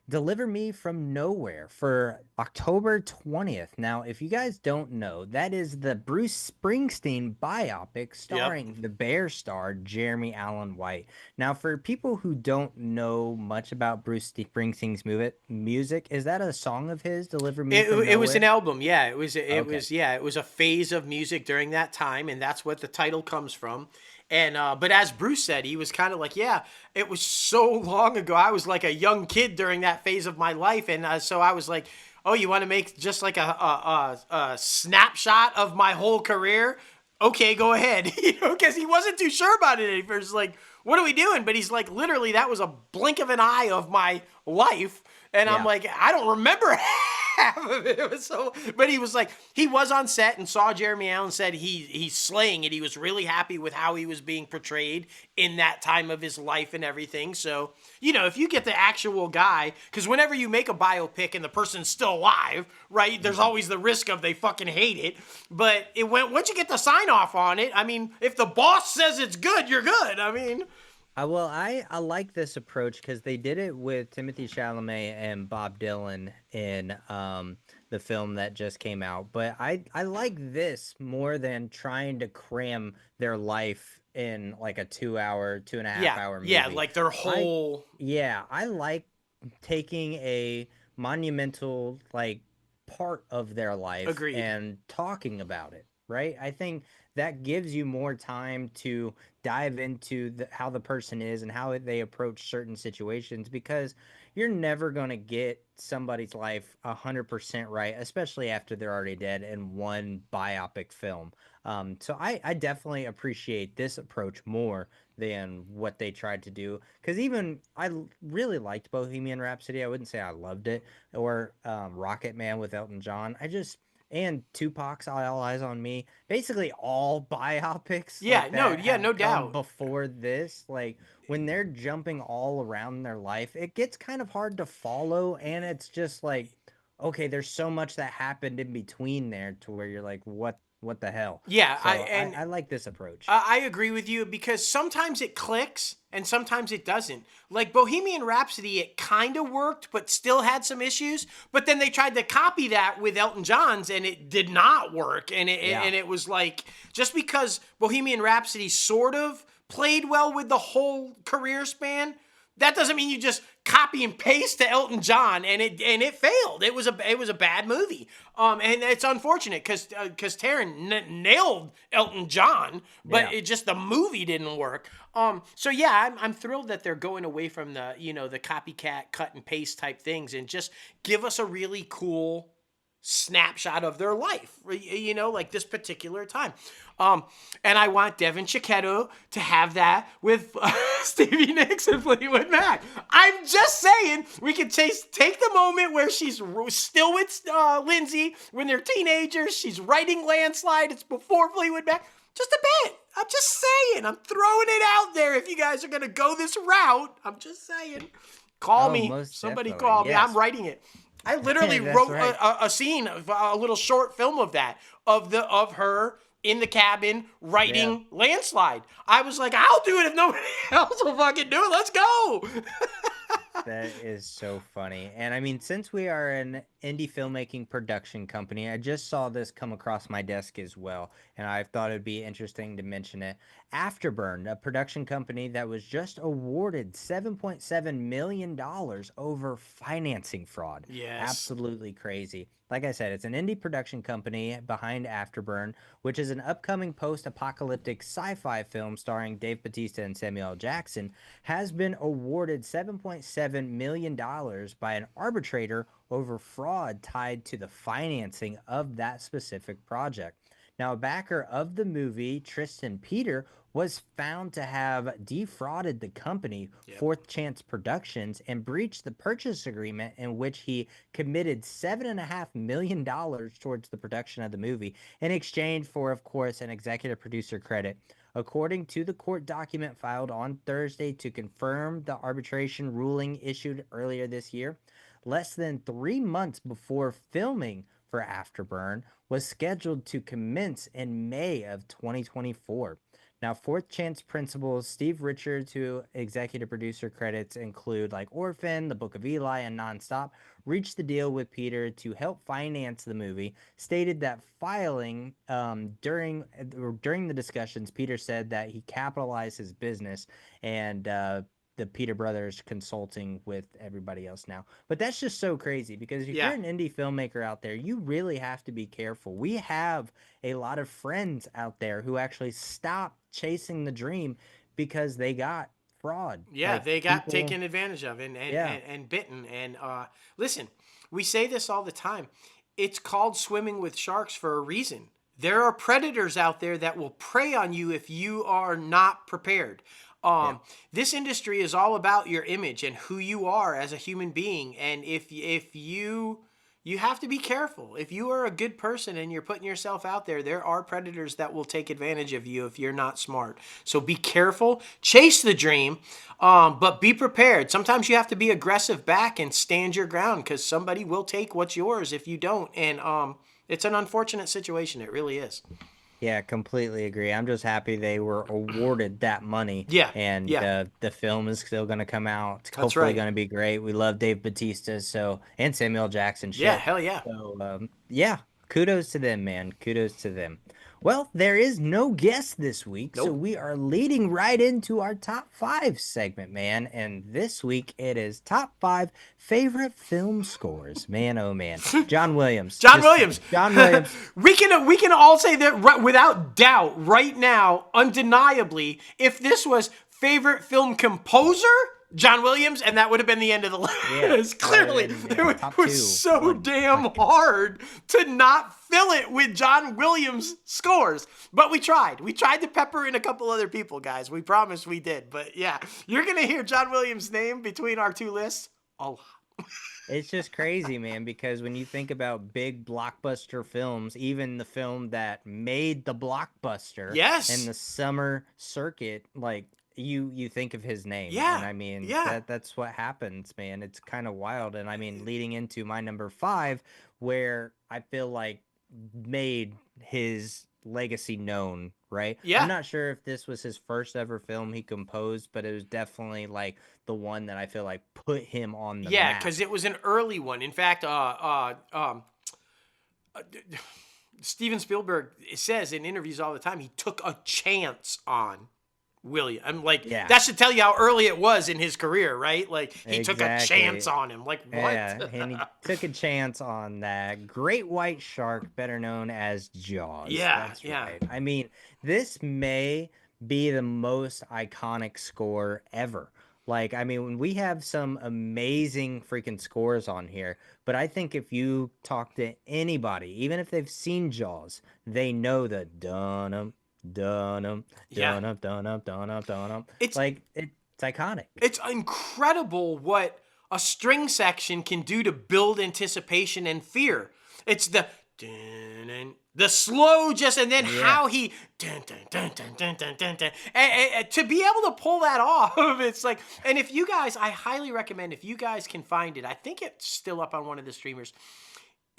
Deliver Me From Nowhere for October 20th. Now, if you guys don't know, that is the Bruce Springsteen biopic Yep. starring the Bear star Jeremy Allen White. Now, for people who don't know much about Bruce Springsteen's music, is that a song of his, Deliver Me From It was an Nowhere? album, yeah. Okay. It was a phase of music during that time, and that's what the title comes from. And but as Bruce said, he was kind of like, yeah, it was so long ago. I was like a young kid during that phase of my life, and so I was like, oh, you want to make just like a snapshot of my whole career? Okay, go ahead. You know, because he wasn't too sure about it at first. Like, what are we doing? But he's like, literally, that was a blink of an eye of my life. And I'm Yeah. like, I don't remember half of it. It was so, but he was like, he was on set and saw Jeremy Allen, said he's slaying it. He was really happy with how he was being portrayed in that time of his life and everything. So, you know, if you get the actual guy, because whenever you make a biopic and the person's still alive, right, there's always the risk of they fucking hate it. But it went, once you get the sign off on it, I mean, if the boss says it's good, you're good. I mean, Well, I like this approach because they did it with Timothy Chalamet and Bob Dylan in the film that just came out. But I like this more than trying to cram their life in like a 2 hour, 2.5 hour yeah, movie. like their I whole, Yeah, I like taking a monumental like part of their life agreed. and talking about it, right? I think that gives you more time to dive into how the person is and how they approach certain situations because you're never going to get somebody's life 100% right, especially after they're already dead in one biopic film. So I definitely appreciate this approach more than what they tried to do. Because even really liked Bohemian Rhapsody. I wouldn't say I loved it, or Rocket Man with Elton John. And Tupac's All Eyes on Me. Basically, all biopics Yeah, like no, that yeah, have no come doubt. before this. Like when they're jumping all around their life, it gets kind of hard to follow, and it's just like, okay, there's so much that happened in between there to where you're like, what the hell? Yeah, So I like this approach. I agree with you because sometimes it clicks and sometimes it doesn't. Like Bohemian Rhapsody, it kind of worked, but still had some issues. But then they tried to copy that with Elton John's, and it did not work. Yeah. And it was like just because Bohemian Rhapsody sort of played well with the whole career span, that doesn't mean you just copy and paste to Elton John and it failed. It was a bad movie. And it's unfortunate because Taron nailed Elton John, but Yeah. it just the movie didn't work. So yeah, I'm thrilled that they're going away from the the copycat cut and paste type things and just give us a really cool snapshot of their life, like this particular time. And I want Devin Chiquetto to have that with Stevie Nicks and Fleetwood Mac. I'm just saying, we could take the moment where she's still with Lindsay when they're teenagers. She's writing Landslide. It's before Fleetwood Mac. Just a bit. I'm just saying. I'm throwing it out there. If you guys are going to go this route, I'm just saying. Call Oh, me. most Somebody definitely. call me. I'm Yes. writing it. I literally That's wrote right. a scene, a little short film of that, of her in the cabin Yeah. writing Landslide. I was like, I'll do it if nobody else will fucking do it. Let's go. That is so funny. And I mean, since we are an indie filmmaking production company, I just saw this come across my desk as well. And I thought it'd be interesting to mention it. Afterburn, a production company that was just awarded $7.7 million over financing fraud. Yes. Absolutely crazy. Like I said, it's an indie production company behind Afterburn, which is an upcoming post-apocalyptic sci-fi film starring Dave Bautista and Samuel L. Jackson, has been awarded $7.7 million by an arbitrator over fraud tied to the financing of that specific project. Now, a backer of the movie, Tristan Peter, was found to have defrauded the company, Fourth Chance Productions, and breached the purchase agreement in which he committed $7.5 million towards the production of the movie in exchange for, of course, an executive producer credit. According to the court document filed on Thursday to confirm the arbitration ruling issued earlier this year, less than 3 months before filming for Afterburn was scheduled to commence in May of 2024. Now, Fourth Chance principals Steve Richards, who executive producer credits include like Orphan, The Book of Eli, and Nonstop, reached the deal with Peter to help finance the movie. Stated that filing during the discussions, Peter said that he capitalized his business and the Peter Brothers consulting with everybody else now. But that's just so crazy because if you're an indie filmmaker out there, you really have to be careful. We have a lot of friends out there who actually stopped chasing the dream because they got fraud. Yeah, like they got taken advantage of and bitten. And listen, we say this all the time. It's called swimming with sharks for a reason. There are predators out there that will prey on you if you are not prepared. This industry is all about your image and who you are as a human being. And if you have to be careful. If you are a good person and you're putting yourself out there, there are predators that will take advantage of you if you're not smart. So be careful, chase the dream, but be prepared. Sometimes you have to be aggressive back and stand your ground because somebody will take what's yours if you don't. And it's an unfortunate situation. It really is. Yeah, completely agree. I'm just happy they were awarded that money. Yeah, And the film is still going to come out. It's That's hopefully right. going to be great. We love Dave Bautista and Samuel Jackson. Yeah, hell yeah. So, kudos to them, man. Kudos to them. Well, there is no guest this week, so we are leading right into our top 5 segment, man. And this week it is top 5 favorite film scores. Man, oh man. John Williams. John Williams. we can all say that without doubt right now, undeniably, if this was favorite film composer, John Williams, and that would have been the end of the list. Yeah, clearly, it was so damn hard to not fill it with John Williams scores. But we tried. We tried to pepper in a couple other people, guys. We promised we did. But yeah, you're going to hear John Williams' name between our 2 lists a lot. It's just crazy, man, because when you think about big blockbuster films, even the film that made the blockbuster in the summer circuit, like, you think of his name. Yeah. And I mean, that's what happens, man. It's kind of wild. And I mean, leading into my number 5, where I feel like made his legacy known, right? Yeah. I'm not sure if this was his first ever film he composed, but it was definitely like the one that I feel like put him on the map. Because it was an early one. In fact, Steven Spielberg says in interviews all the time, he took a chance on William. I'm like, that should tell you how early it was in his career, right? Like, he took a chance on him. Like, what? Yeah, and he took a chance on that great white shark, better known as Jaws. Yeah, that's right. I mean, this may be the most iconic score ever. Like, I mean, we have some amazing freaking scores on here, but I think if you talk to anybody, even if they've seen Jaws, they know the dun-dum, dun-dum, dun-dum, dun-dum, dun-dum, dun-dum. It's iconic. It's incredible what a string section can do to build anticipation and fear. It's the slow and then how he and to be able to pull that off, it's like, and if you guys, I highly recommend, if you guys can find it, I think it's still up on one of the streamers.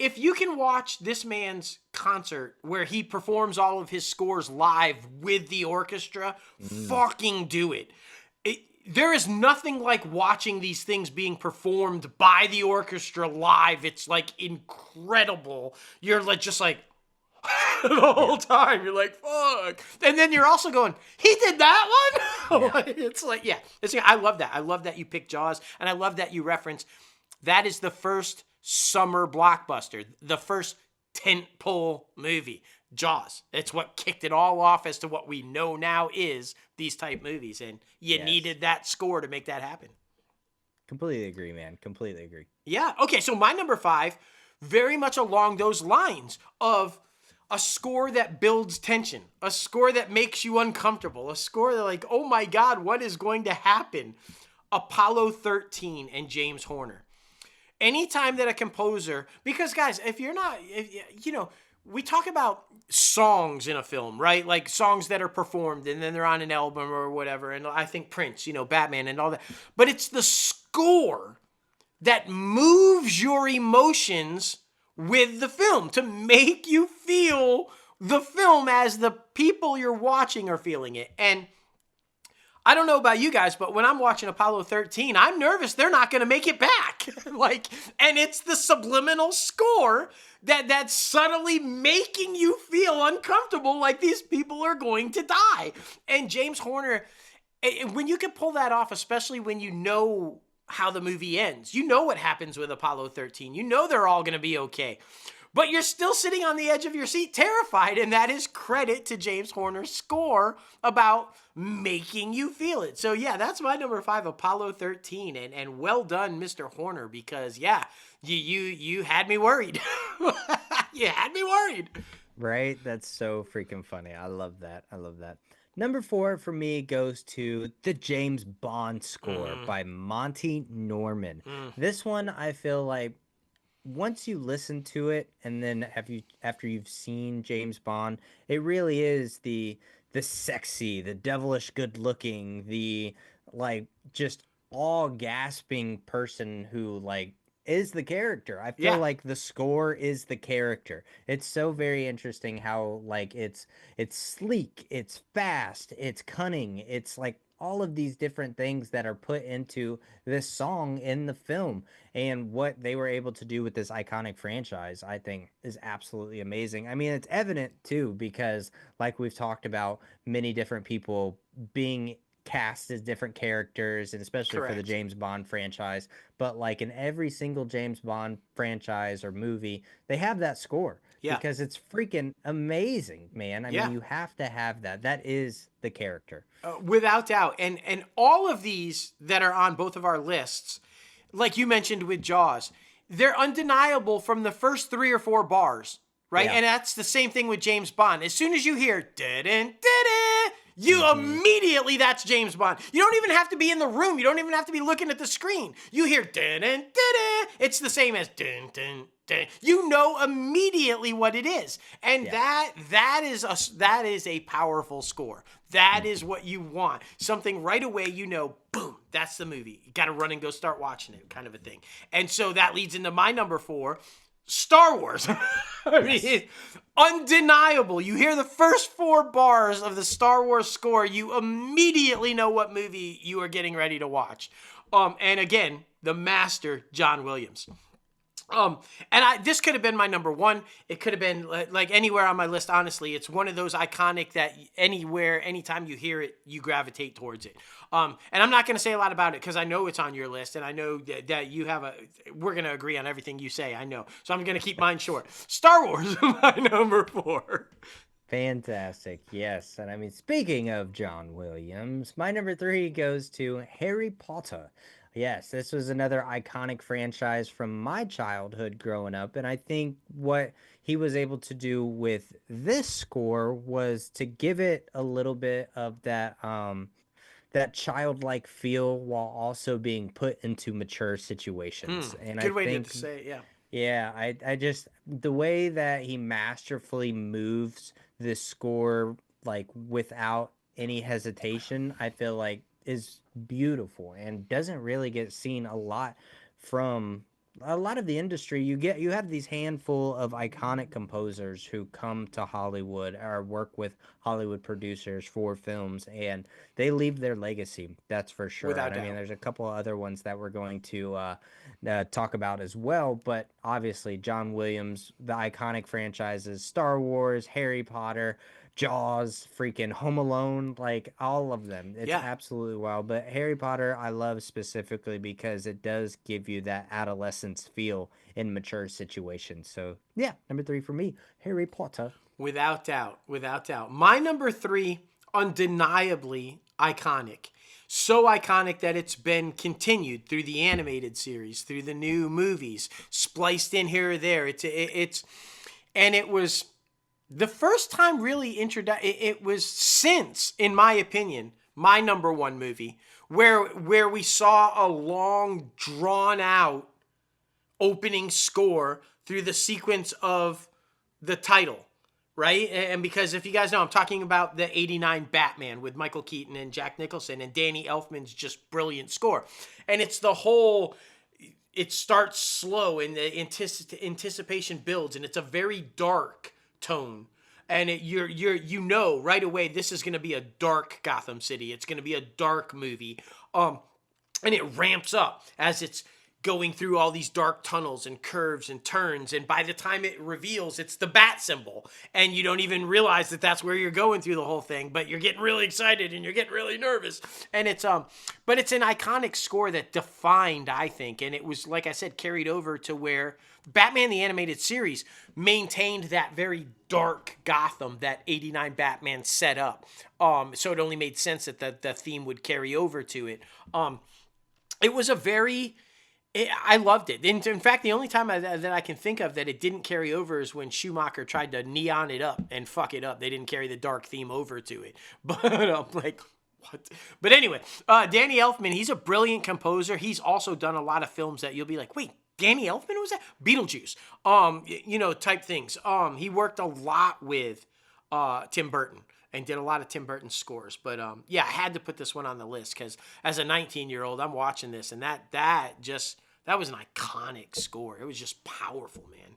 If you can watch this man's concert where he performs all of his scores live with the orchestra, fucking do it. There is nothing like watching these things being performed by the orchestra live. It's like incredible. You're like, just like, the whole time. You're like, fuck. And then you're also going, he did that one? Yeah. It's like, yeah. I love that. I love that you picked Jaws, and I love that you reference that is the first summer blockbuster, the first tentpole movie. Jaws. It's what kicked it all off as to what we know now is these type movies, and you needed that score to make that happen. Completely agree, man. Completely agree. Yeah. Okay, so my number 5, very much along those lines of a score that builds tension, a score that makes you uncomfortable, a score that like, oh my God, what is going to happen? Apollo 13 and James Horner. Anytime that a composer, because guys, if we talk about songs in a film, right? Like songs that are performed and then they're on an album or whatever. And I think Prince, Batman and all that. But it's the score that moves your emotions with the film to make you feel the film as the people you're watching are feeling it. And I don't know about you guys, but when I'm watching Apollo 13, I'm nervous they're not going to make it back. And it's the subliminal score that's subtly making you feel uncomfortable, like these people are going to die. And James Horner, when you can pull that off, especially when you know how the movie ends, you know what happens with Apollo 13. You know they're all going to be okay. But you're still sitting on the edge of your seat, terrified, and that is credit to James Horner's score about making you feel it. So yeah, that's my number 5, Apollo 13, and well done, Mr. Horner, because yeah, you had me worried. You had me worried. Right? That's so freaking funny. I love that. I love that. Number 4 for me goes to the James Bond score by Monty Norman. This one, I feel like once you listen to it, and then after you've seen James Bond, it really is the sexy, the devilish good looking, the like just all gasping person who like is the character. I feel like the score is the character. It's so very interesting how like it's sleek, it's fast, it's cunning, it's like all of these different things that are put into this song in the film, and what they were able to do with this iconic franchise, I think, is absolutely amazing. I mean, it's evident too, because like we've talked about, many different people being cast as different characters, and especially for the James Bond franchise, but like in every single James Bond franchise or movie, they have that score. Because it's freaking amazing, man. I mean, you have to have that. That is the character. Without doubt. And all of these that are on both of our lists, like you mentioned with Jaws, they're undeniable from the first 3 or 4 bars, right? And that's the same thing with James Bond. As soon as you hear, you immediately, that's James Bond. You don't even have to be in the room. You don't even have to be looking at the screen. You hear, it's the same as, you know immediately what it is. And that is a powerful score. That is what you want. Something right away, boom, that's the movie. You got to run and go start watching it, kind of a thing. And so that leads into my number 4, Star Wars. I mean, undeniable. You hear the first 4 bars of the Star Wars score, you immediately know what movie you are getting ready to watch. And again, the master, John Williams. This could have been my number 1. It could have been like anywhere on my list. Honestly, it's one of those iconic that anywhere, anytime you hear it, you gravitate towards it. And I'm not going to say a lot about it because I know it's on your list, and I know that you have we're going to agree on everything you say. I know. So I'm going to keep mine short. Star Wars, my number 4. Fantastic. Yes. And I mean, speaking of John Williams, my number 3 goes to Harry Potter. Yes, this was another iconic franchise from my childhood growing up, and I think what he was able to do with this score was to give it a little bit of that that childlike feel while also being put into mature situations. And good I way think, to say it, yeah. Yeah, I just the way that he masterfully moves this score like without any hesitation, I feel like is beautiful and doesn't really get seen a lot from a lot of the industry, you have these handful of iconic composers who come to Hollywood or work with Hollywood producers for films, and they leave their legacy. That's for sure. Without And I mean, doubt. there's a couple of other ones that we're going to talk about as well. But obviously, John Williams, the iconic franchises, Star Wars, Harry Potter, Jaws, freaking Home Alone, like all of them. It's Yeah. absolutely wild. But Harry Potter, I love specifically because it does give you that adolescence feel in mature situations. So, yeah, number 3 for me, Harry Potter. Without doubt. Without doubt. My number 3, undeniably iconic. So iconic that it's been continued through the animated series, through the new movies, spliced in here or there. And it was the first time really introduced. It was since, in my opinion, my number 1 movie where we saw a long, drawn out opening score through the sequence of the title, right? And because if you guys know, I'm talking about the 89 Batman with Michael Keaton and Jack Nicholson and Danny Elfman's just brilliant score. And it's the whole, it starts slow and the anticipation builds, and it's a very dark tone. And you know right away this is going to be a dark Gotham City. It's going to be a dark movie. And it ramps up as it's going through all these dark tunnels and curves and turns, and by the time it reveals it's the bat symbol, and you don't even realize that that's where you're going through the whole thing, but you're getting really excited and you're getting really nervous, and it's but it's an iconic score that defined, I think, and it was, like I said, carried over to where Batman the Animated Series maintained that very dark Gotham that 89 Batman set up, so it only made sense that the theme would carry over to it. It was a very, I loved it. In fact, the only time that I can think of that it didn't carry over is when Schumacher tried to neon it up and fuck it up. They didn't carry the dark theme over to it. But I'm like, what? But anyway, Danny Elfman, he's a brilliant composer. He's also done a lot of films that you'll be like, wait, Danny Elfman was that? Beetlejuice, type things. He worked a lot with Tim Burton and did a lot of Tim Burton scores. But yeah, I had to put this one on the list because as a 19-year-old, I'm watching this, and that was an iconic score. It was just powerful, man.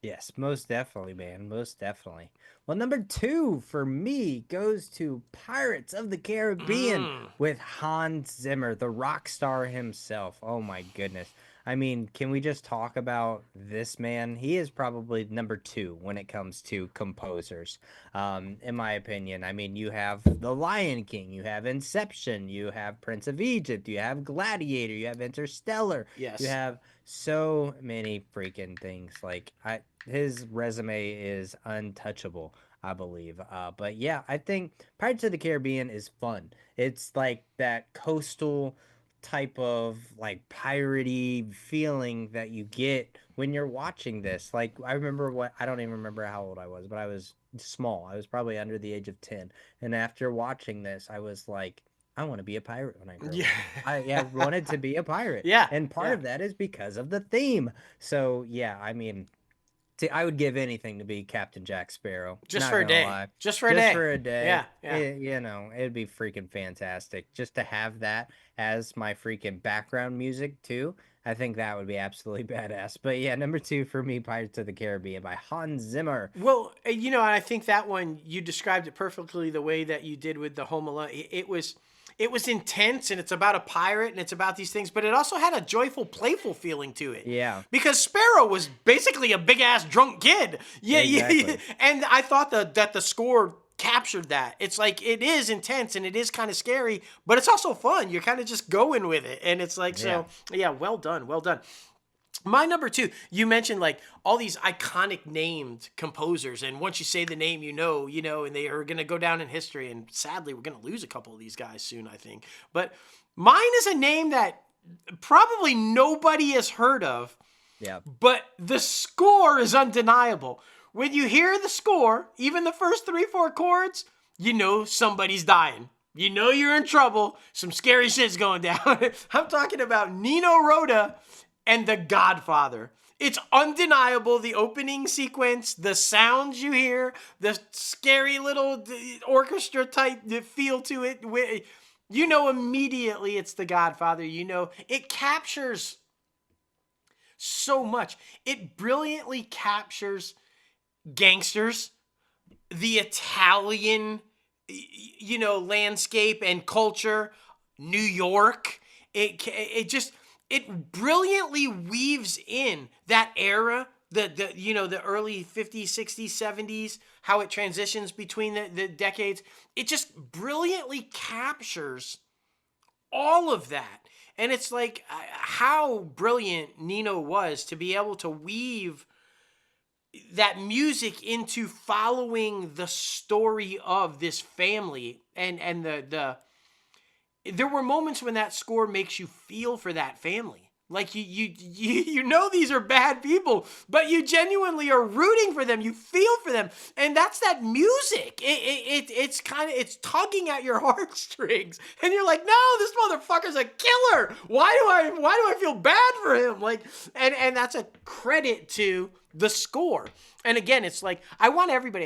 Yes, most definitely, man. Most definitely. Well, number 2 for me goes to Pirates of the Caribbean with Hans Zimmer, the rock star himself. Oh my goodness. I mean, can we just talk about this man? He is probably number 2 when it comes to composers, in my opinion. I mean, you have The Lion King, you have Inception, you have Prince of Egypt, you have Gladiator, you have Interstellar. Yes. You have so many freaking things. Like, his resume is untouchable, I believe. But yeah, I think Pirates of the Caribbean is fun. It's like that coastal type of like piratey feeling that you get when you're watching this. Like, I don't even remember how old I was, but I was small. I was probably under the age of 10. And after watching this, I was like, I want to be a pirate when I grow up. I wanted to be a pirate. Yeah. And part of that is because of the theme. So yeah, I mean, see, I would give anything to be Captain Jack Sparrow. Just Not for a gonna day. lie. Just for a day. For a day. Yeah. It'd be freaking fantastic. Just to have that as my freaking background music too. I think that would be absolutely badass. But yeah, number 2 for me, Pirates of the Caribbean by Hans Zimmer. Well, I think that one, you described it perfectly the way that you did with the Home Alone. It was intense, and it's about a pirate, and it's about these things, but it also had a joyful, playful feeling to it. Yeah. Because Sparrow was basically a big-ass drunk kid. Yeah, exactly. And I thought that the score captured that. It's like, it is intense, and it is kind of scary, but it's also fun. You're kind of just going with it, and it's like, so, yeah, well done, well done. My number 2, you mentioned like all these iconic named composers, and once you say the name, you know, and they are going to go down in history, and sadly, we're going to lose a couple of these guys soon, I think. But mine is a name that probably nobody has heard of, but the score is undeniable. When you hear the score, even the first 3-4 chords, you know somebody's dying. You know you're in trouble. Some scary shit's going down. I'm talking about Nino Rota and The Godfather. It's undeniable, the opening sequence, the sounds you hear, the scary little orchestra type feel to it. You know immediately it's The Godfather. You know, it captures so much. It brilliantly captures gangsters, the Italian, landscape and culture, New York. It brilliantly weaves in that era, the early 50s, 60s, 70s, how it transitions between the decades. It just brilliantly captures all of that. And it's like how brilliant Nino was to be able to weave that music into following the story of this family. And there were moments when that score makes you feel for that family. Like you know these are bad people, but you genuinely are rooting for them. You feel for them, and that's that music. It's tugging at your heartstrings, and you're like, no, this motherfucker's a killer. Why do I feel bad for him? Like, and that's a credit to the score. And again, it's like I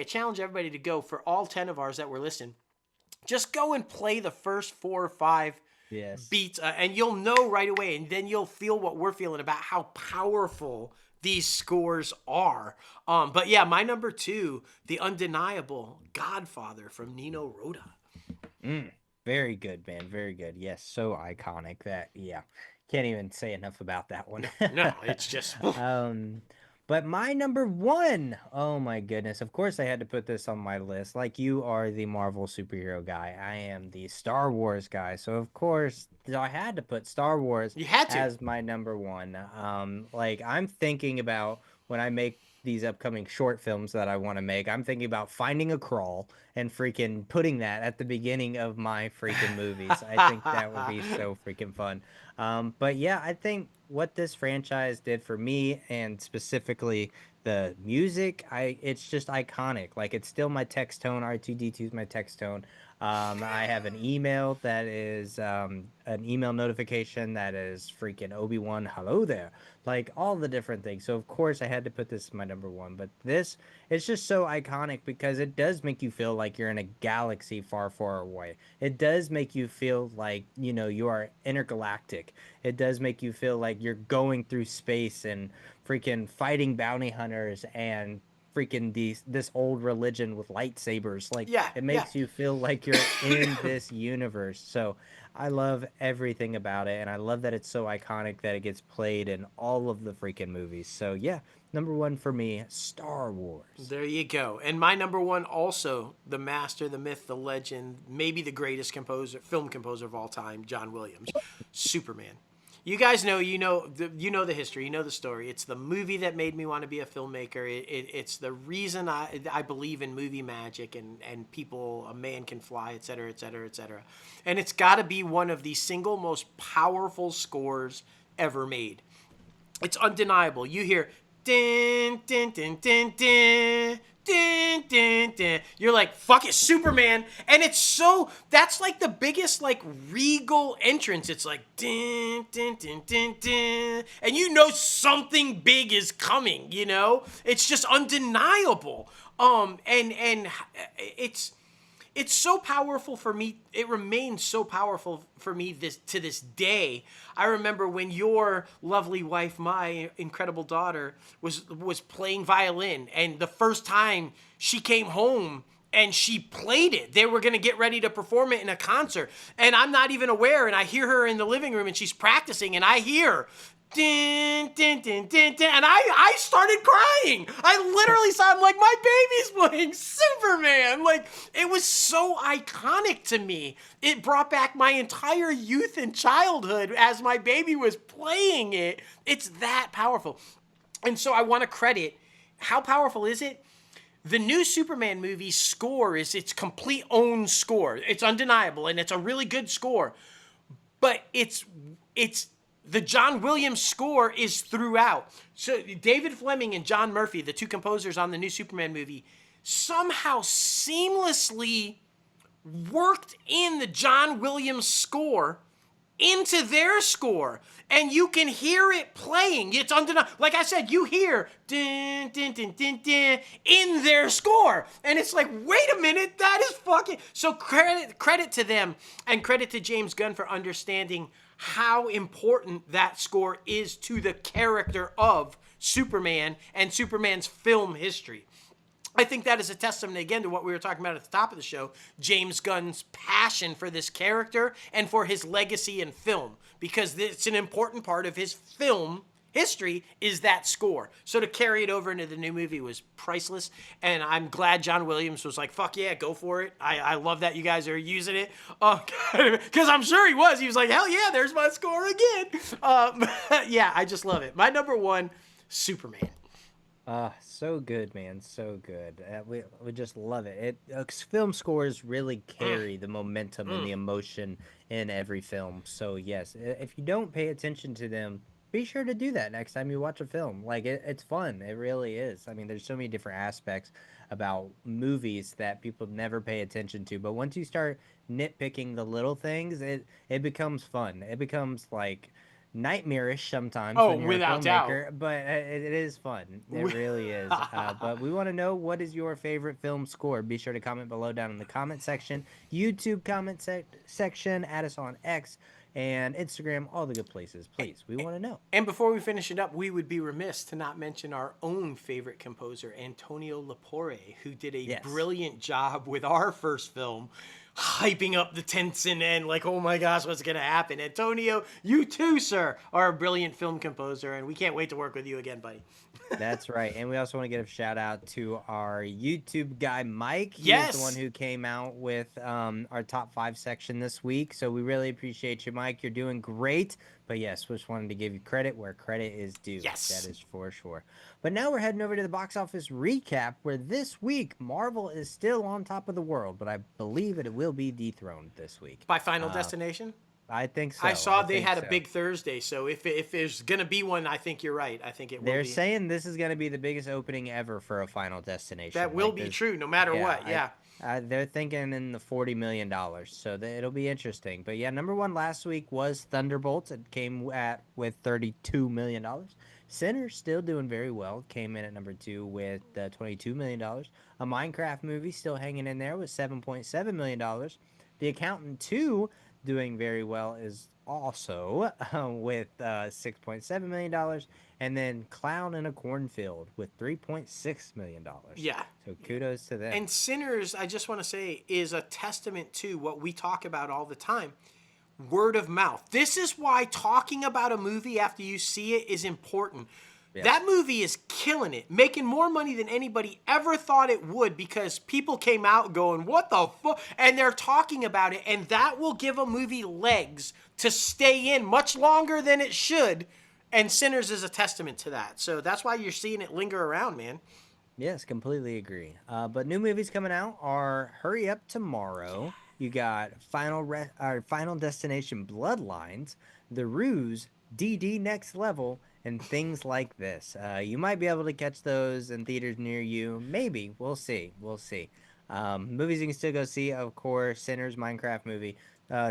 challenge everybody to go for all 10 of ours that were listening. Just go and play the first 4 or 5 beats, and you'll know right away, and then you'll feel what we're feeling about how powerful these scores are. But yeah, my number 2, the undeniable Godfather from Nino Rota. Very good, man. Very good. Yes, so iconic that, can't even say enough about that one. No, it's just... But my number 1, oh my goodness, of course I had to put this on my list. Like, you are the Marvel superhero guy. I am the Star Wars guy. So, of course, I had to put Star Wars as my number 1. Like, I'm thinking about when I make these upcoming short films that I want to make, I'm thinking about finding a crawl and freaking putting that at the beginning of my freaking movies. I think that would be so freaking fun. But yeah, I think what this franchise did for me, and specifically the music, it's just iconic. Like, it's still my text tone. R2D2 is my text tone. I have an email that is an email notification that is freaking Obi-Wan, hello there. Like, all the different things. So, of course, I had to put this as my number 1. But this, it's just so iconic because it does make you feel like you're in a galaxy far, far away. It does make you feel like, you are intergalactic. It does make you feel like you're going through space and freaking fighting bounty hunters and freaking this old religion with lightsabers. Like, it makes you feel like you're in this universe. So I love everything about it, and I love that it's so iconic that it gets played in all of the freaking movies. So yeah, number 1 for me, Star Wars. There you go. And my number 1 also, the master, the myth, the legend, maybe the greatest film composer of all time, John Williams, Superman. You guys know, you know the history, you know the story. It's the movie that made me want to be a filmmaker. It's the reason I believe in movie magic and people, a man can fly, et cetera, et cetera, et cetera. And it's got to be one of the single most powerful scores ever made. It's undeniable. You hear, din, din, din, din, din, din, din, din. You're like, fuck it, Superman. And that's like the biggest like regal entrance. It's like, din, din, din, din, din. And you know something big is coming, It's just undeniable. And it's so powerful for me. It remains so powerful for me to this day. I remember when your lovely wife, my incredible daughter, was playing violin, and the first time she came home and she played it, they were going to get ready to perform it in a concert, and I'm not even aware, and I hear her in the living room and she's practicing, and I hear din, din, din, din, din. And I started crying. I literally I'm like, my baby's playing Superman. Like, it was so iconic to me. It brought back my entire youth and childhood as my baby was playing it. It's that powerful. And so I want to credit, how powerful is it? The new Superman movie score is its complete own score. It's undeniable, and it's a really good score. But it's the John Williams score is throughout. So David Fleming and John Murphy, the 2 composers on the new Superman movie, somehow seamlessly worked in the John Williams score into their score. And you can hear it playing. It's undeniable. Like I said, you hear din, din, din, din, din, in their score. And it's like, wait a minute, that is fucking... So credit to them, and credit to James Gunn for understanding how important that score is to the character of Superman and Superman's film history. I think that is a testament, again, to what we were talking about at the top of the show, James Gunn's passion for this character and for his legacy in film, because it's an important part of his film history is that score. So to carry it over into the new movie was priceless, and I'm glad John Williams was like, fuck yeah, go for it. I love that you guys are using it, because I'm sure he was. He was like, hell yeah, there's my score again. Yeah, I just love it. My number one, Superman. So good, man. So good. We just love it. Film scores really carry the momentum and the emotion in every film. So yes, if you don't pay attention to them, be sure to do that next time you watch a film. Like it's fun. It really is. I mean, there's so many different aspects about movies that people never pay attention to. But once you start nitpicking the little things, it becomes fun. It becomes like nightmarish sometimes when you're a without doubt. filmmaker, but it is fun. It really is. But we want to know, what is your favorite film score? Be sure to comment below down in the comment section, YouTube comment section, add us on X and Instagram, all the good places. Please, we want to know. And before we finish it up, we would be remiss to not mention our own favorite composer, Antonio Lapore, who did a brilliant job with our first film, hyping up the tension and like, oh my gosh, what's going to happen? Antonio, you too, sir, are a brilliant film composer, and we can't wait to work with you again, buddy. That's right. And we also want to give a shout out to our YouTube guy, Mike. Yes. He's the one who came out with our top 5 section this week. So we really appreciate you, Mike. You're doing great. But yes, just wanted to give you credit where credit is due. Yes. That is for sure. But now we're heading over to the box office recap, where this week Marvel is still on top of the world, but I believe it will be dethroned this week. By Final Destination? I think so. I saw they had a big Thursday, so if there's going to be one, I think you're right. I think it will be. They're saying this is going to be the biggest opening ever for a Final Destination. That will be true, no matter what, yeah. They're thinking in the $40 million, so it'll be interesting. But yeah, number one last week was Thunderbolts. It came with $32 million. Sinners still doing very well. Came in at number 2 with $22 million. A Minecraft movie still hanging in there with $7.7 million. The Accountant 2 doing very well is also with $6.7 million. And then Clown in a Cornfield with $3.6 million. Yeah. So kudos to them. And Sinners, I just want to say, is a testament to what we talk about all the time. Word of mouth. This is why talking about a movie after you see it is important. Yeah. That movie is killing it, making more money than anybody ever thought it would, because people came out going, what the fuck? And they're talking about it, and that will give a movie legs to stay in much longer than it should. And Sinners is a testament to that. So that's why you're seeing it linger around, man. Yes, completely agree. But new movies coming out are Hurry Up Tomorrow. You got Final Destination Bloodlines, The Ruse, DD Next Level, and things like this. You might be able to catch those in theaters near you. Maybe. We'll see. We'll see. Movies you can still go see, of course, Sinners, Minecraft movie.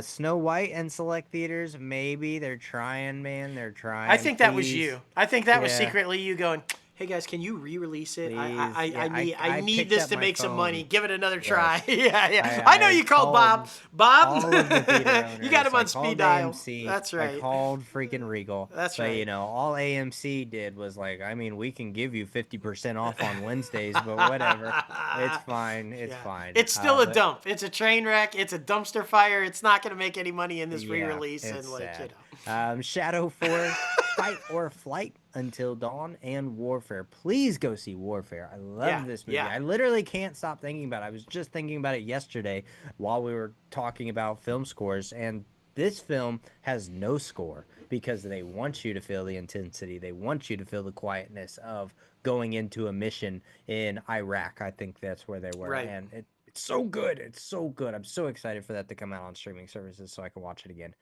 Snow White in select theaters, maybe. They're trying, man. They're trying. I think that was you. I think that was secretly you going, hey guys, can you re-release it? I need this to make some money. Give it another try. Yeah. I know you called Bob. Bob, all of the theater owners. You got him on speed dial. AMC. That's right. I called freaking Regal. That's right. But you know, all AMC did was like, I mean, we can give you 50% off on Wednesdays, but whatever. It's fine. It's fine. It's still a dump. It's a train wreck. It's a dumpster fire. It's not going to make any money in this re-release. And sad. Shadow Force, Fight or Flight, Until Dawn, and Warfare. Please go see Warfare. I love this movie. Yeah. I literally can't stop thinking about it. I was just thinking about it yesterday while we were talking about film scores, and this film has no score because they want you to feel the intensity. They want you to feel the quietness of going into a mission in Iraq. I think that's where they were. Right. And it's so good. It's so good. I'm so excited for that to come out on streaming services so I can watch it again.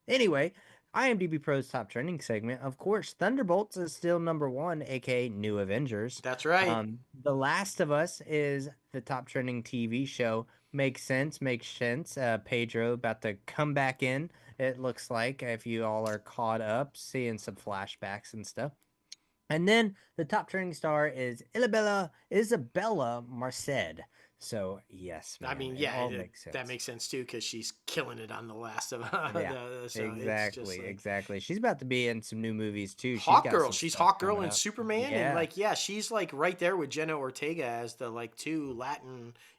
Anyway, IMDb Pro's Top Trending segment. Of course, Thunderbolts is still number 1, aka New Avengers. That's right. The Last of Us is the top trending TV show. Makes sense. Pedro about to come back in, it looks like, if you all are caught up, seeing some flashbacks and stuff. And then the top trending star is Isabella Marced. So yes, man, I mean, it yeah, all makes sense. that makes sense too because she's killing it on The Last of Us. Yeah, So it's just like, exactly. She's about to be in some new movies too. She's Hawk got Girl. some She's stuff Hawk Girl coming in up. Superman, and Yeah, like, yeah, she's like right there with Jenna Ortega as the like two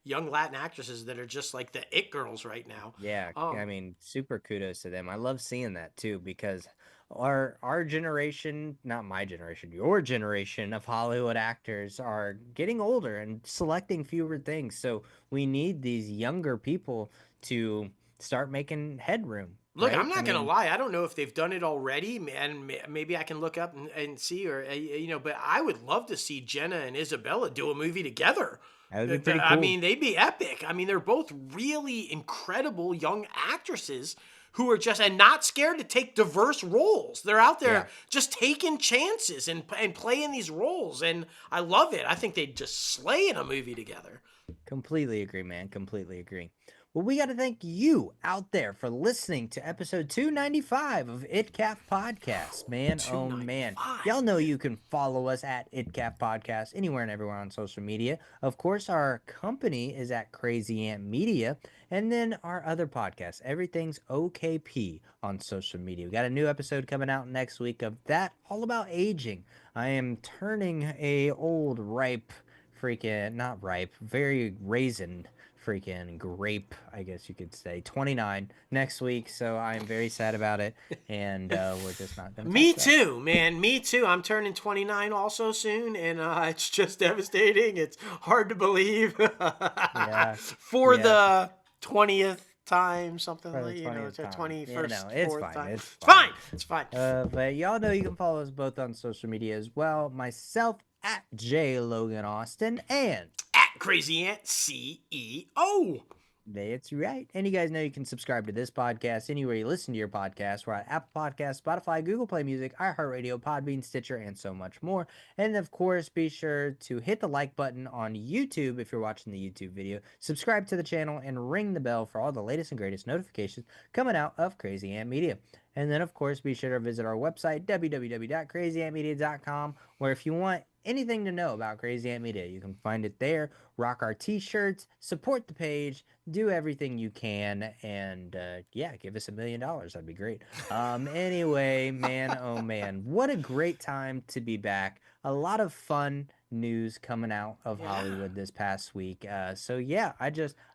young Latin actresses that are just like the it girls right now. yeah. Um, I mean, super kudos to them. I love seeing that too because our generation, not my generation, your generation of Hollywood actors are getting older and selecting fewer things. So we need these younger people to start making headroom, Look, I'm right? I not gonna mean, lie. I don't know if they've done it already, and maybe I can look up and see, or but I would love to see Jenna and Isabella do a movie together. that would be pretty I cool. mean, they'd be epic. I mean, they're both really incredible young actresses who are just and not scared to take diverse roles. They're out there Yeah. just taking chances and playing these roles, and I love it. I think they'd just slay in a movie together. Completely agree, man. Completely agree. Well, we got to thank you out there for listening to episode 295 of ITCAF Podcast. Man, oh man. 295. Y'all know you can follow us at ITCAF Podcast anywhere and everywhere on social media. Of course, our company is at Crazy Ant Media. And then our other podcast, Everything's OKP on social media. We got a new episode coming out next week of that, all about aging. I am turning a old, ripe, not ripe, very raisin freaking grape, I guess you could say, 29 next week. So I'm very sad about it, and we're just not gonna Me touch that. too, man. Me too. I'm turning 29 also soon, and it's just devastating. It's hard to believe. Yeah, For yeah. the 20th time, something For the like, 20th it's our time. 21st, Yeah, no, it's 4th fine, time. it's It's fine. fine. It's fine. But y'all know you can follow us both on social media as well. Myself at J Logan Austin, and At Crazy Ant CEO. that's right. And you guys know you can subscribe to this podcast anywhere you listen to your podcast. We're at Apple Podcasts, Spotify, Google Play Music, iHeartRadio, Podbean, Stitcher, and so much more. And of course, be sure to hit the like button on YouTube if you're watching the YouTube video. Subscribe to the channel and ring the bell for all the latest and greatest notifications coming out of Crazy Ant Media. And then, of course, be sure to visit our website, www.crazyantmedia.com, where if you want anything to know about Crazy Ant Media, you can find it there. Rock our t-shirts, support the page, do everything you can, and yeah, give us $1 million. That'd be great. Anyway, man, oh man, what a great time to be back. A lot of fun news coming out of Hollywood this past week. So yeah,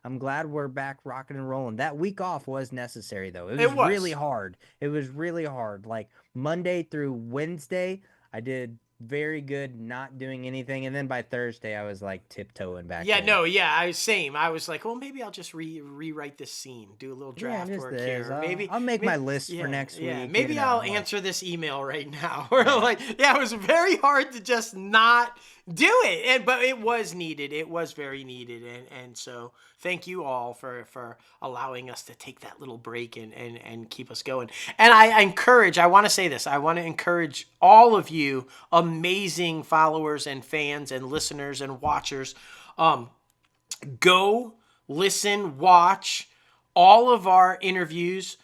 I'm glad we're back rocking and rolling. That week off was necessary though. It was really hard. It was really hard. Like Monday through Wednesday, I did very good not doing anything, and then by Thursday I was like tiptoeing back in. I was like, well, maybe I'll just rewrite this scene, do a little draft work here. I'll make my list for next week. Maybe I'll answer this email right now. It was very hard to just not do it, but it was needed. It was very needed, and so thank you all for allowing us to take that little break and keep us going. And I want to say this, I want to encourage all of you amazing followers and fans and listeners and watchers, go listen, watch all of our interviews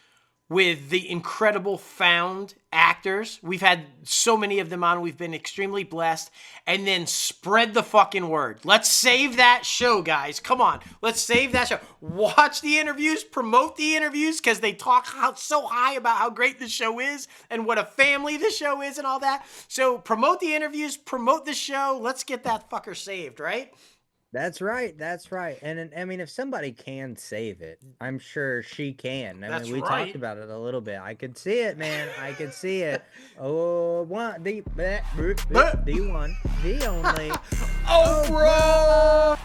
with the incredible found actors. We've had so many of them on. We've been extremely blessed. And then spread the fucking word. Let's save that show, guys. Come on. Let's save that show. Watch the interviews. Promote the interviews because they talk so high about how great the show is and what a family the show is and all that. So promote the interviews. Promote the show. Let's get that fucker saved, right? That's right. That's right. And I mean, if somebody can save it, I'm sure she can. I mean, we talked about it a little bit. I could see it, man. I could see it. Oh, the one, the only. Oh, bro.